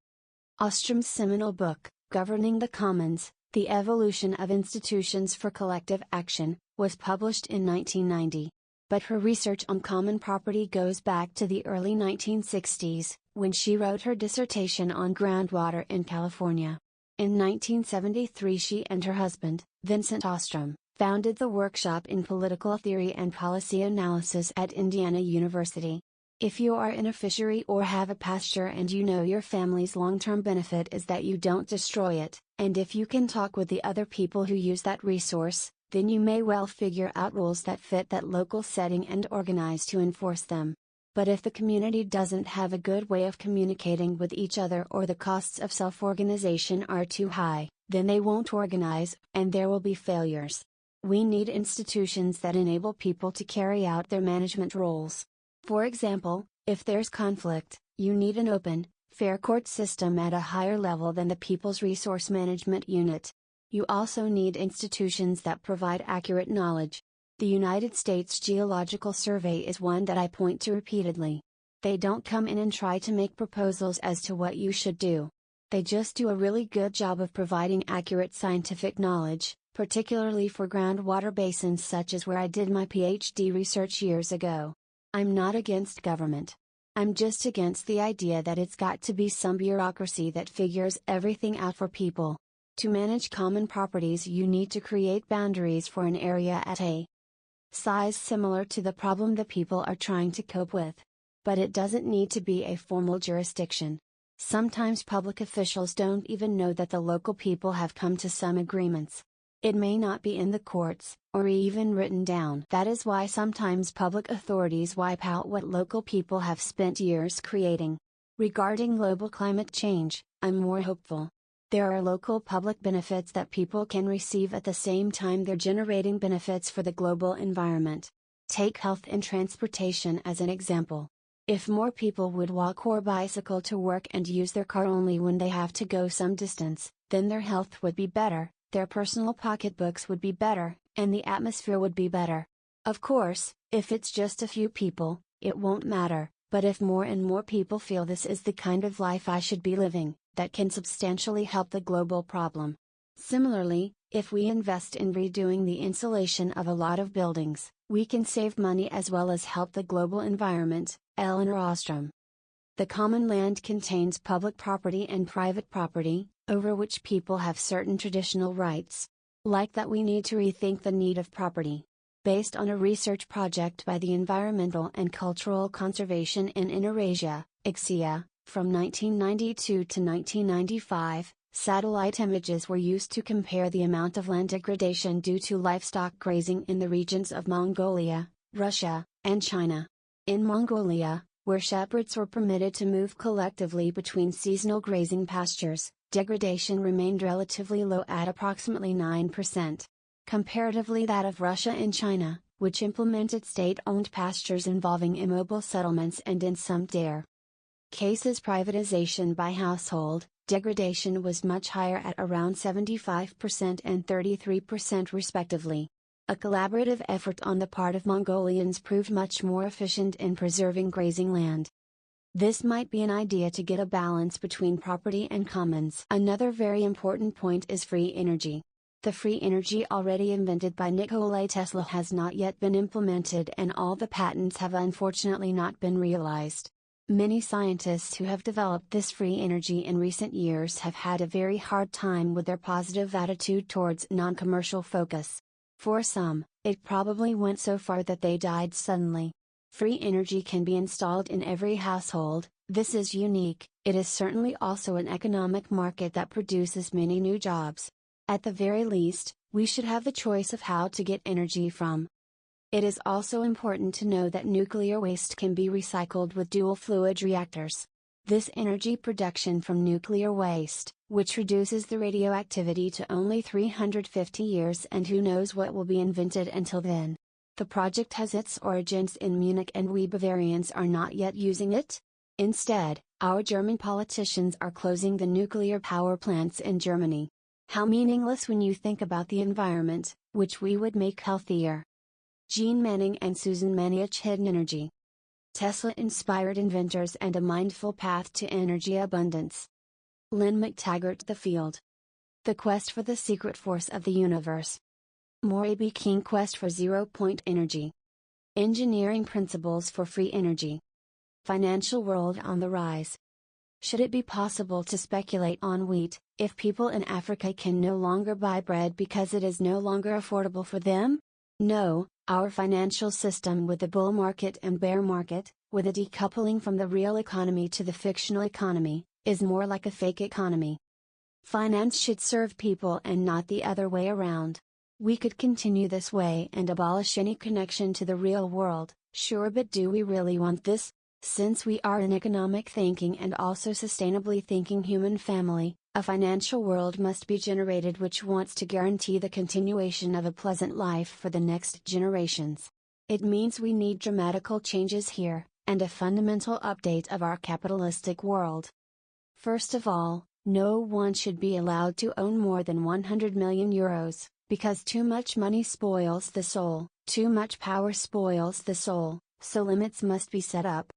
Ostrom's seminal book, Governing the Commons, The Evolution of Institutions for Collective Action, was published in 1990. But her research on common property goes back to the early 1960s, when she wrote her dissertation on groundwater in California. In 1973 she and her husband, Vincent Ostrom, founded the Workshop in Political Theory and Policy Analysis at Indiana University. If you are in a fishery or have a pasture and you know your family's long-term benefit is that you don't destroy it, and if you can talk with the other people who use that resource, then you may well figure out rules that fit that local setting and organize to enforce them. But if the community doesn't have a good way of communicating with each other or the costs of self-organization are too high, then they won't organize, and there will be failures. We need institutions that enable people to carry out their management roles. For example, if there's conflict, you need an open, fair court system at a higher level than the People's Resource Management Unit. You also need institutions that provide accurate knowledge. The United States Geological Survey is one that I point to repeatedly. They don't come in and try to make proposals as to what you should do. They just do a really good job of providing accurate scientific knowledge, particularly for groundwater basins such as where I did my PhD research years ago. I'm not against government. I'm just against the idea that it's got to be some bureaucracy that figures everything out for people. To manage common properties, you need to create boundaries for an area at a size similar to the problem the people are trying to cope with. But it doesn't need to be a formal jurisdiction. Sometimes public officials don't even know that the local people have come to some agreements. It may not be in the courts, or even written down. That is why sometimes public authorities wipe out what local people have spent years creating. Regarding global climate change, I'm more hopeful. There are local public benefits that people can receive at the same time they're generating benefits for the global environment. Take health and transportation as an example. If more people would walk or bicycle to work and use their car only when they have to go some distance, then their health would be better, their personal pocketbooks would be better, and the atmosphere would be better. Of course, if it's just a few people, it won't matter, but if more and more people feel this is the kind of life I should be living, that can substantially help the global problem. Similarly, if we invest in redoing the insulation of a lot of buildings, we can save money as well as help the global environment. Elinor Ostrom. The common land contains public property and private property, over which people have certain traditional rights. Like that, we need to rethink the need of property. Based on a research project by the Environmental and Cultural Conservation in Eurasia, ICCIA, from 1992 to 1995, satellite images were used to compare the amount of land degradation due to livestock grazing in the regions of Mongolia, Russia, and China. In Mongolia, where shepherds were permitted to move collectively between seasonal grazing pastures, degradation remained relatively low at approximately 9%. Comparatively, that of Russia and China, which implemented state-owned pastures involving immobile settlements and in some rare cases privatization by household, degradation was much higher at around 75% and 33% respectively. A collaborative effort on the part of Mongolians proved much more efficient in preserving grazing land. This might be an idea to get a balance between property and commons. Another very important point is free energy. The free energy already invented by Nikola Tesla has not yet been implemented, and all the patents have unfortunately not been realized. Many scientists who have developed this free energy in recent years have had a very hard time with their positive attitude towards non-commercial focus. For some, it probably went so far that they died suddenly. Free energy can be installed in every household. This is unique. It is certainly also an economic market that produces many new jobs. At the very least, we should have the choice of how to get energy from. It is also important to know that nuclear waste can be recycled with dual fluid reactors. This energy production from nuclear waste, which reduces the radioactivity to only 350 years, and who knows what will be invented until then. The project has its origins in Munich, and we Bavarians are not yet using it. Instead, our German politicians are closing the nuclear power plants in Germany. How meaningless when you think about the environment, which we would make healthier. Jean Manning and Susan Maniach. Hidden energy. Tesla-inspired inventors and a mindful path to energy abundance. Lynn McTaggart. The field. The quest for the secret force of the universe. Maury B. King. Quest for zero-point energy. Engineering principles for free energy. Financial world on the rise. Should it be possible to speculate on wheat, if people in Africa can no longer buy bread because it is no longer affordable for them? No, our financial system, with the bull market and bear market, with a decoupling from the real economy to the fictional economy, is more like a fake economy. Finance should serve people and not the other way around. We could continue this way and abolish any connection to the real world, sure, but do we really want this? Since we are an economic thinking and also sustainably thinking human family, a financial world must be generated which wants to guarantee the continuation of a pleasant life for the next generations. It means we need dramatical changes here, and a fundamental update of our capitalistic world. First of all, no one should be allowed to own more than 100 million euros, because too much money spoils the soul, too much power spoils the soul, so limits must be set up.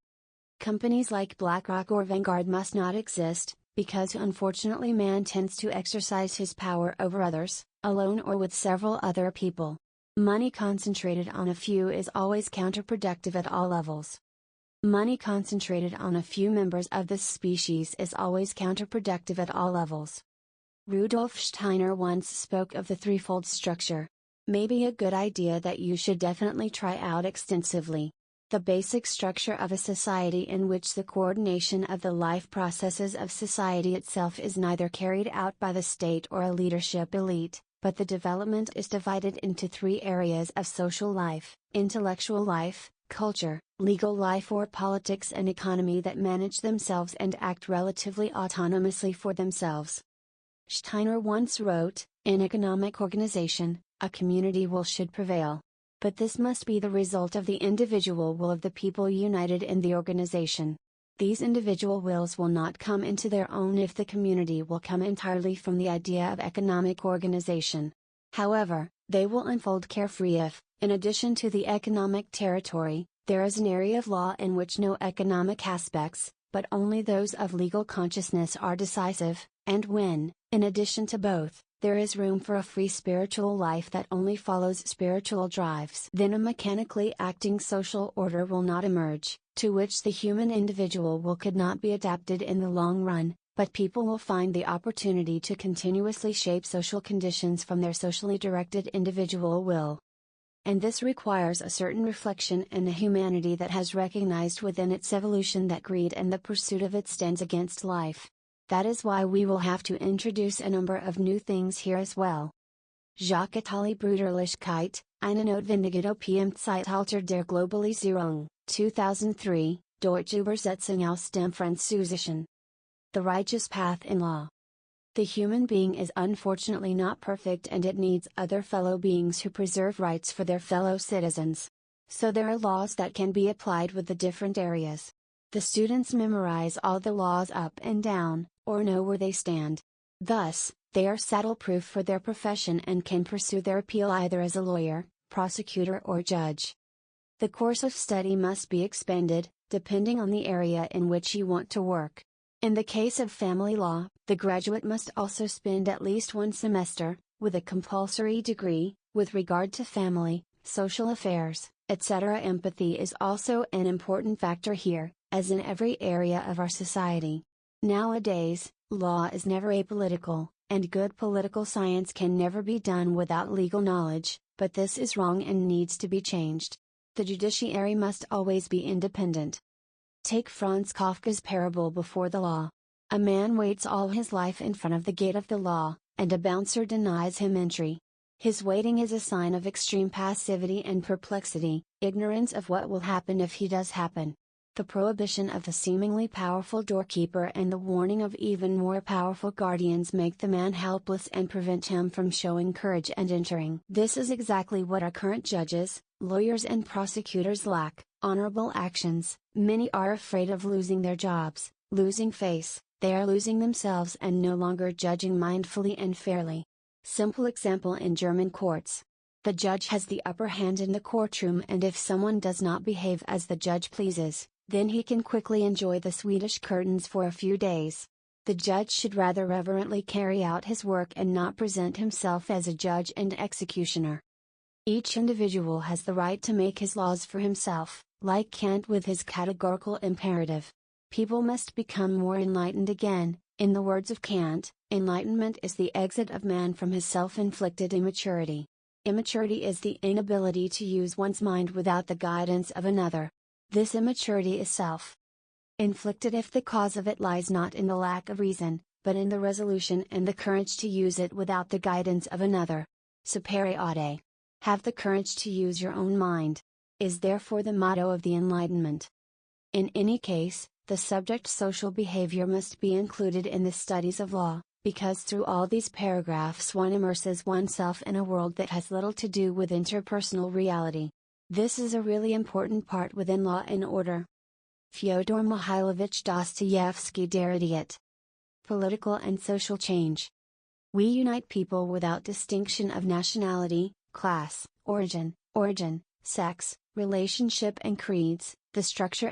Companies like BlackRock or Vanguard must not exist, because unfortunately man tends to exercise his power over others, alone or with several other people. Money concentrated on a few is always counterproductive at all levels. Money concentrated on a few members of this species is always counterproductive at all levels. Rudolf Steiner once spoke of the threefold structure. Maybe a good idea that you should definitely try out extensively. The basic structure of a society in which the coordination of the life processes of society itself is neither carried out by the state or a leadership elite, but the development is divided into three areas of social life: intellectual life, culture, legal life or politics, and economy that manage themselves and act relatively autonomously for themselves. Steiner once wrote, "In economic organization, a community will should prevail. But this must be the result of the individual will of the people united in the organization. These individual wills will not come into their own if the community will come entirely from the idea of economic organization. However, they will unfold carefree if, in addition to the economic territory, there is an area of law in which no economic aspects, but only those of legal consciousness are decisive, and when, in addition to both, there is room for a free spiritual life that only follows spiritual drives. Then a mechanically acting social order will not emerge, to which the human individual will could not be adapted in the long run, but people will find the opportunity to continuously shape social conditions from their socially directed individual will. And this requires a certain reflection in a humanity that has recognized within its evolution that greed and the pursuit of it stands against life. That is why we will have to introduce a number of new things here as well. Jacques Attali Brüderlichkeit, eine notwendige Zeitalter der Globalisierung, 2003, Deutsche Übersetzung aus dem Französischen. The righteous path in law. The human being is unfortunately not perfect and it needs other fellow beings who preserve rights for their fellow citizens. So there are laws that can be applied with the different areas. The students memorize all the laws up and down, or know where they stand. Thus, they are saddle-proof for their profession and can pursue their appeal either as a lawyer, prosecutor or judge. The course of study must be expanded, depending on the area in which you want to work. In the case of family law, the graduate must also spend at least one semester, with a compulsory degree, with regard to family, social affairs, etc. Empathy is also an important factor here, as in every area of our society. Nowadays, law is never apolitical, and good political science can never be done without legal knowledge, but this is wrong and needs to be changed. The judiciary must always be independent. Take Franz Kafka's parable Before the Law. A man waits all his life in front of the gate of the law, and a bouncer denies him entry. His waiting is a sign of extreme passivity and perplexity, ignorance of what will happen if he does happen. The prohibition of the seemingly powerful doorkeeper and the warning of even more powerful guardians make the man helpless and prevent him from showing courage and entering. This is exactly what our current judges, lawyers and prosecutors lack: honorable actions. Many are afraid of losing their jobs, losing face, they are losing themselves and no longer judging mindfully and fairly. Simple example in German courts. The judge has the upper hand in the courtroom, and if someone does not behave as the judge pleases, then he can quickly enjoy the Swedish curtains for a few days. The judge should rather reverently carry out his work and not present himself as a judge and executioner. Each individual has the right to make his laws for himself, like Kant with his categorical imperative. People must become more enlightened again. In the words of Kant, enlightenment is the exit of man from his self-inflicted immaturity. Immaturity is the inability to use one's mind without the guidance of another. This immaturity is self-inflicted if the cause of it lies not in the lack of reason, but in the resolution and the courage to use it without the guidance of another. Sapere aude. Have the courage to use your own mind, is therefore the motto of the Enlightenment. In any case, the subject social behavior must be included in the studies of law, because through all these paragraphs one immerses oneself in a world that has little to do with interpersonal reality. This is a really important part within Law and Order. Fyodor Mikhailovich Dostoevsky, Der Idiot. Political and social change. We unite people without distinction of nationality, class, origin, sex, relationship and creeds, the structure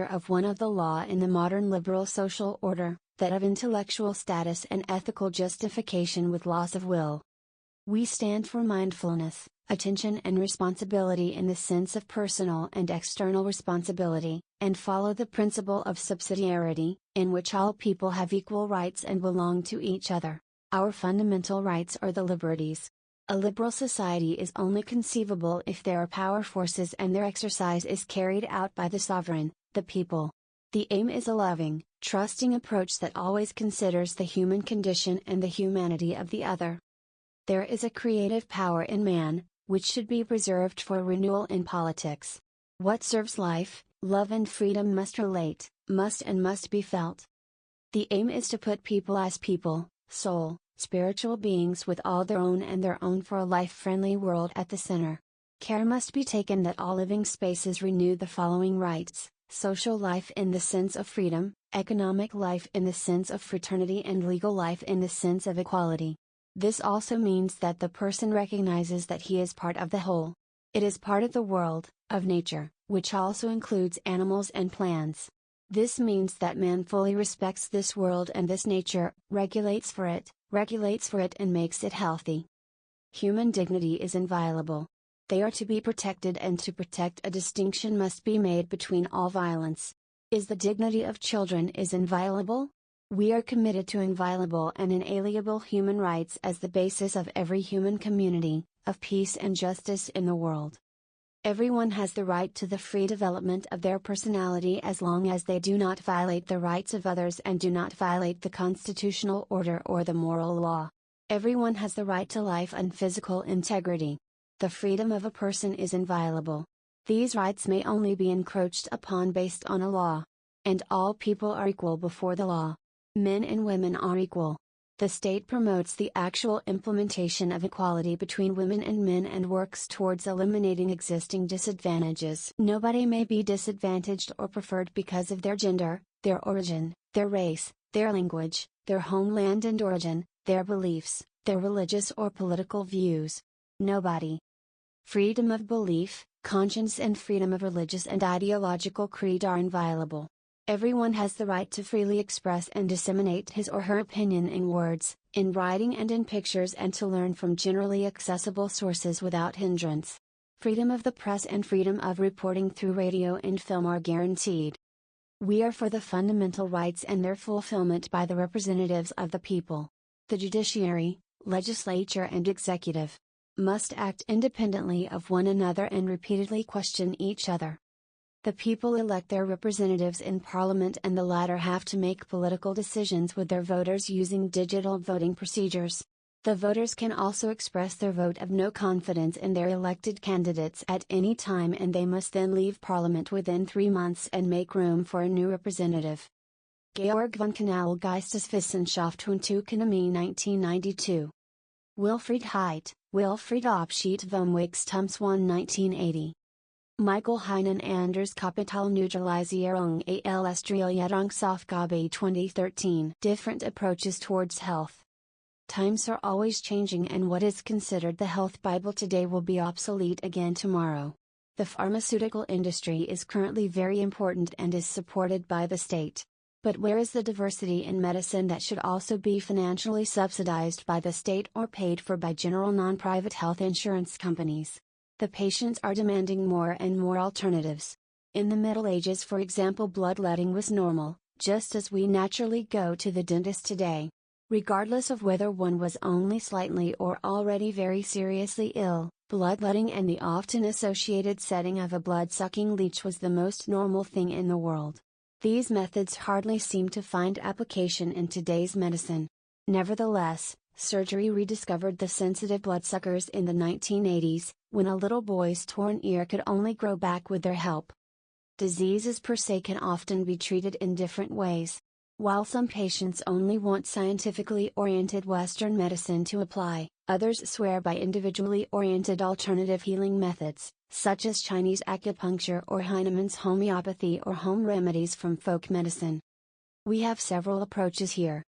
of one of the law in the modern liberal social order, that of intellectual status and ethical justification with loss of will. We stand for mindfulness, attention and responsibility in the sense of personal and external responsibility, and follow the principle of subsidiarity, in which all people have equal rights and belong to each other. Our fundamental rights are the liberties. A liberal society is only conceivable if there are power forces and their exercise is carried out by the sovereign, the people. The aim is a loving, trusting approach that always considers the human condition and the humanity of the other. There is a creative power in man, which should be preserved for renewal in politics. What serves life, love and freedom must relate, must be felt. The aim is to put people as people, soul, spiritual beings with all their own and their own for a life-friendly world at the center. Care must be taken that all living spaces renew the following rights: social life in the sense of freedom, economic life in the sense of fraternity, and legal life in the sense of equality. This also means that the person recognizes that he is part of the whole. It is part of the world, of nature, which also includes animals and plants. This means that man fully respects this world and this nature, regulates for it and makes it healthy. Human dignity is inviolable. They are to be protected, and to protect a distinction must be made between all violence. Is the dignity of children is inviolable? We are committed to inviolable and inalienable human rights as the basis of every human community, of peace and justice in the world. Everyone has the right to the free development of their personality as long as they do not violate the rights of others and do not violate the constitutional order or the moral law. Everyone has the right to life and physical integrity. The freedom of a person is inviolable. These rights may only be encroached upon based on a law. And all people are equal before the law. Men and women are equal. The state promotes the actual implementation of equality between women and men and works towards eliminating existing disadvantages. Nobody may be disadvantaged or preferred because of their gender, their origin, their race, their language, their homeland and origin, their beliefs, their religious or political views. Nobody. Freedom of belief, conscience and freedom of religious and ideological creed are inviolable. Everyone has the right to freely express and disseminate his or her opinion in words, in writing and in pictures, and to learn from generally accessible sources without hindrance. Freedom of the press and freedom of reporting through radio and film are guaranteed. We are for the fundamental rights and their fulfillment by the representatives of the people. The judiciary, legislature and executive must act independently of one another and repeatedly question each other. The people elect their representatives in Parliament, and the latter have to make political decisions with their voters using digital voting procedures. The voters can also express their vote of no confidence in their elected candidates at any time, and they must then leave Parliament within 3 months and make room for a new representative. Georg von Kanal Geisteswissenschaft und Ökonomie 1992. Wilfried Heidt, Wilfried Abschied vom Wachstumswahn 1980. Michael Heinen Anders Kapitalneutralisierung als Strukturierungsaufgabe 2013. Different approaches towards health. Times are always changing, and what is considered the health Bible today will be obsolete again tomorrow. The pharmaceutical industry is currently very important and is supported by the state. But where is the diversity in medicine that should also be financially subsidized by the state or paid for by general non-private health insurance companies? The patients are demanding more and more alternatives. In the Middle Ages, for example, bloodletting was normal, just as we naturally go to the dentist today. Regardless of whether one was only slightly or already very seriously ill, bloodletting and the often associated setting of a blood-sucking leech was the most normal thing in the world. These methods hardly seem to find application in today's medicine. Nevertheless, surgery rediscovered the sensitive bloodsuckers in the 1980s, when a little boy's torn ear could only grow back with their help. Diseases per se can often be treated in different ways. While some patients only want scientifically oriented Western medicine to apply, others swear by individually oriented alternative healing methods, such as Chinese acupuncture or Heinemann's homeopathy or home remedies from folk medicine. We have several approaches here.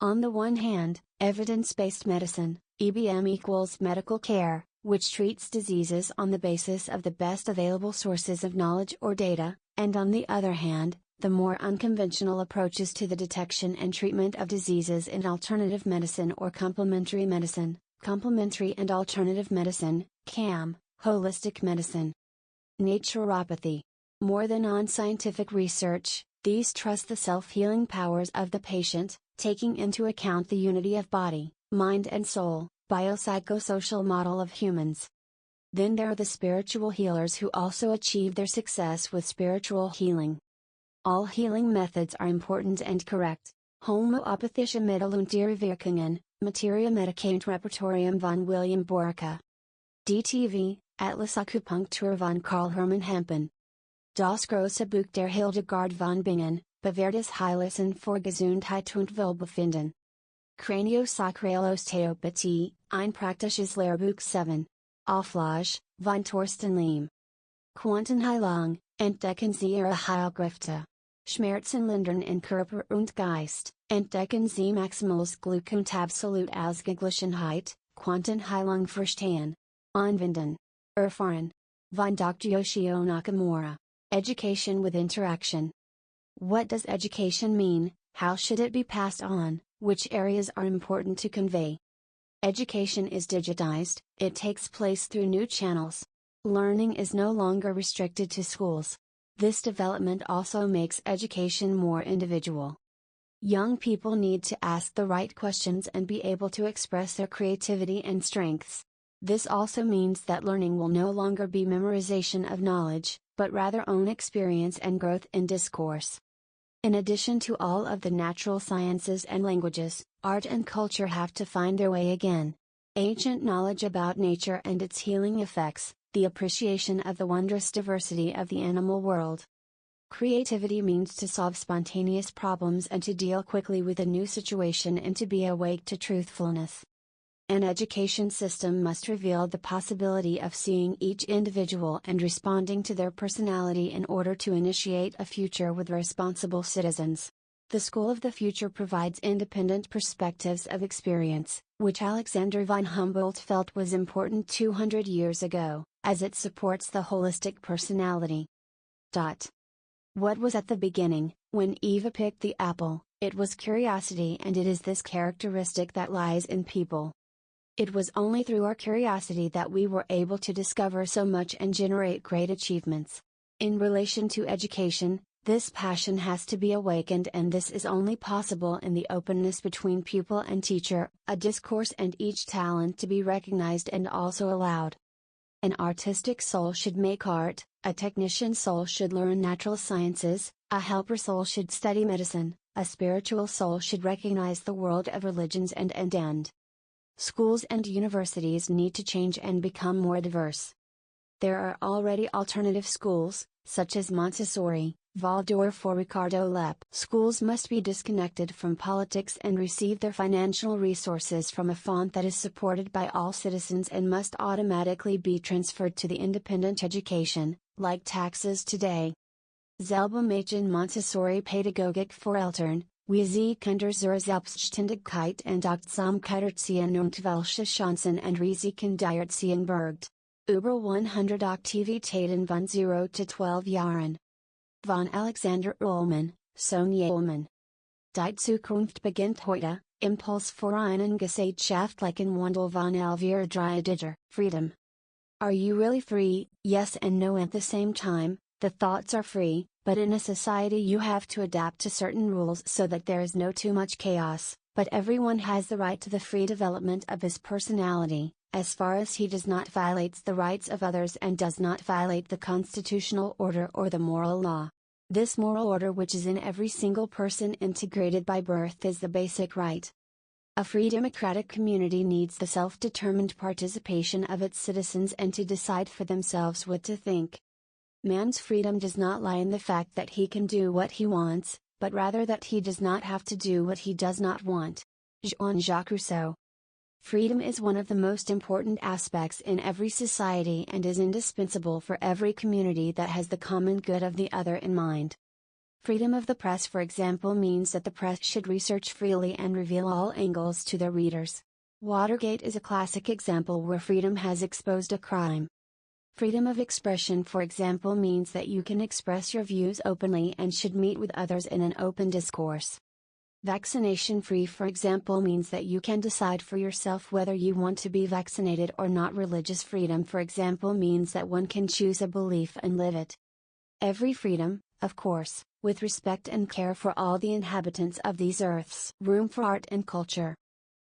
On the one hand, evidence-based medicine, EBM equals medical care, which treats diseases on the basis of the best available sources of knowledge or data, and on the other hand, the more unconventional approaches to the detection and treatment of diseases in alternative medicine or complementary medicine, complementary and alternative medicine, CAM, holistic medicine. Naturopathy. More than on scientific research, these trust the self-healing powers of the patient, taking into account the unity of body, mind and soul, biopsychosocial model of humans. Then there are the spiritual healers who also achieve their success with spiritual healing. All healing methods are important and correct. Homoopathische Mittel und ihre Wirkungen, Materia Medicament Repertorium von William Borka. DTV, Atlas Akupunktur von Karl Hermann Hempen. Das große Buch der Hildegard von Bingen, Bewährtes Heilessen für Gesundheit und Wohlbefinden. Craniosacral-Osteopathie, ein praktisches Lehrbuch 7. Auflage, von Thorsten Lehm. Quantenheilung, entdecken Sie Ihre Heilkräfte. Schmerzen lindern in Körper und Geist, entdecken Sie maximales Glück und absolute Ausgeglichenheit, Quantenheilung verstehen. Anwenden. Erfahren. Von Dr. Yoshio Nakamura. Education with interaction. What does education mean? How should it be passed on? Which areas are important to convey? Education is digitized, it takes place through new channels. Learning is no longer restricted to schools. This development also makes education more individual. Young people need to ask the right questions and be able to express their creativity and strengths. This also means that learning will no longer be memorization of knowledge, but rather own experience and growth in discourse. In addition to all of the natural sciences and languages, art and culture have to find their way again. Ancient knowledge about nature and its healing effects, the appreciation of the wondrous diversity of the animal world. Creativity means to solve spontaneous problems and to deal quickly with a new situation and to be awake to truthfulness. An education system must reveal the possibility of seeing each individual and responding to their personality in order to initiate a future with responsible citizens. The School of the Future provides independent perspectives of experience, which Alexander von Humboldt felt was important 200 years ago, as it supports the holistic personality. What was at the beginning, when Eva picked the apple? It was curiosity, and it is this characteristic that lies in people. It was only through our curiosity that we were able to discover so much and generate great achievements. In relation to education, this passion has to be awakened, and this is only possible in the openness between pupil and teacher, a discourse and each talent to be recognized and also allowed. An artistic soul should make art, a technician soul should learn natural sciences, a helper soul should study medicine, a spiritual soul should recognize the world of religions and end. Schools and universities need to change and become more diverse. There are already alternative schools, such as Montessori, Waldorf or Ricardo Lepp. Schools must be disconnected from politics and receive their financial resources from a fund that is supported by all citizens and must automatically be transferred to the independent education, like taxes today. Selbe Mädchen Montessori Pädagogik für Eltern, wie sie Kinder zur Selbstständigkeit und Achtsamkeit erziehen und welche Chancen und Risiken die Erziehung birgt. Über 100 Aktivitäten von 0 to 12 Jahren. Von Alexander Ullmann, Sonja Ullmann. Die Zukunft beginnt heute, Impuls für einen gesellschaftlichen Wandel von Elvira Dreidiger. Freedom. Are you really free? Yes and no at the same time. The thoughts are free, but in a society you have to adapt to certain rules so that there is no too much chaos, but everyone has the right to the free development of his personality, as far as he does not violate the rights of others and does not violate the constitutional order or the moral law. This moral order, which is in every single person integrated by birth, is the basic right. A free democratic community needs the self-determined participation of its citizens and to decide for themselves what to think. Man's freedom does not lie in the fact that he can do what he wants, but rather that he does not have to do what he does not want. Jean-Jacques Rousseau. Freedom is one of the most important aspects in every society and is indispensable for every community that has the common good of the other in mind. Freedom of the press, for example, means that the press should research freely and reveal all angles to their readers. Watergate is a classic example where freedom has exposed a crime. Freedom of expression, for example, means that you can express your views openly and should meet with others in an open discourse. Vaccination free, for example, means that you can decide for yourself whether you want to be vaccinated or not. Religious freedom, for example, means that one can choose a belief and live it. Every freedom, of course, with respect and care for all the inhabitants of these earths. Room for art and culture.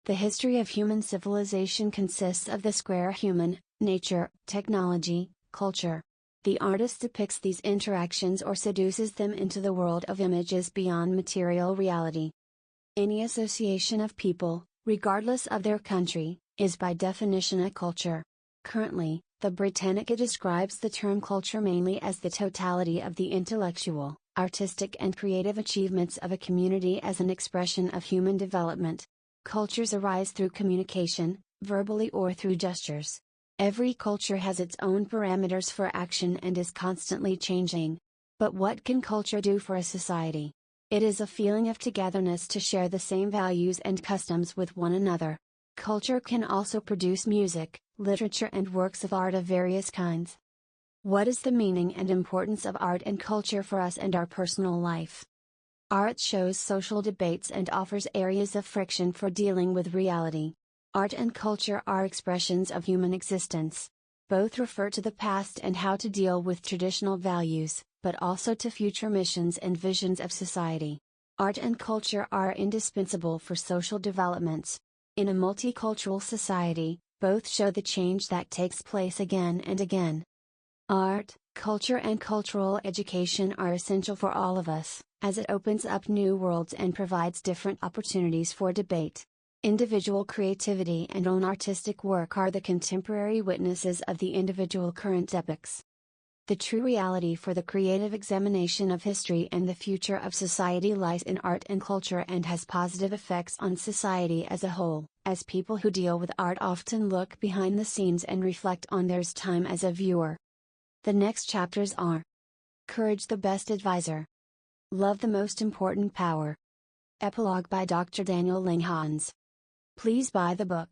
The history of human civilization consists of the square human, nature, technology, culture. The artist depicts these interactions or seduces them into the world of images beyond material reality. Any association of people, regardless of their country, is by definition a culture. Currently, the Britannica describes the term culture mainly as the totality of the intellectual, artistic and creative achievements of a community as an expression of human development. Cultures arise through communication, verbally or through gestures. Every culture has its own parameters for action and is constantly changing. But what can culture do for a society? It is a feeling of togetherness to share the same values and customs with one another. Culture can also produce music, literature and works of art of various kinds. What is the meaning and importance of art and culture for us and our personal life? Art shows social debates and offers areas of friction for dealing with reality. Art and culture are expressions of human existence. Both refer to the past and how to deal with traditional values, but also to future missions and visions of society. Art and culture are indispensable for social developments. In a multicultural society, both show the change that takes place again and again. Art, culture and cultural education are essential for all of us, as it opens up new worlds and provides different opportunities for debate. Individual creativity and own artistic work are the contemporary witnesses of the individual current epochs. The true reality for the creative examination of history and the future of society lies in art and culture and has positive effects on society as a whole, as people who deal with art often look behind the scenes and reflect on their time as a viewer. The next chapters are: Courage the best advisor. Love the most important power. Epilogue by Dr. Daniel Langhans. Please buy the book.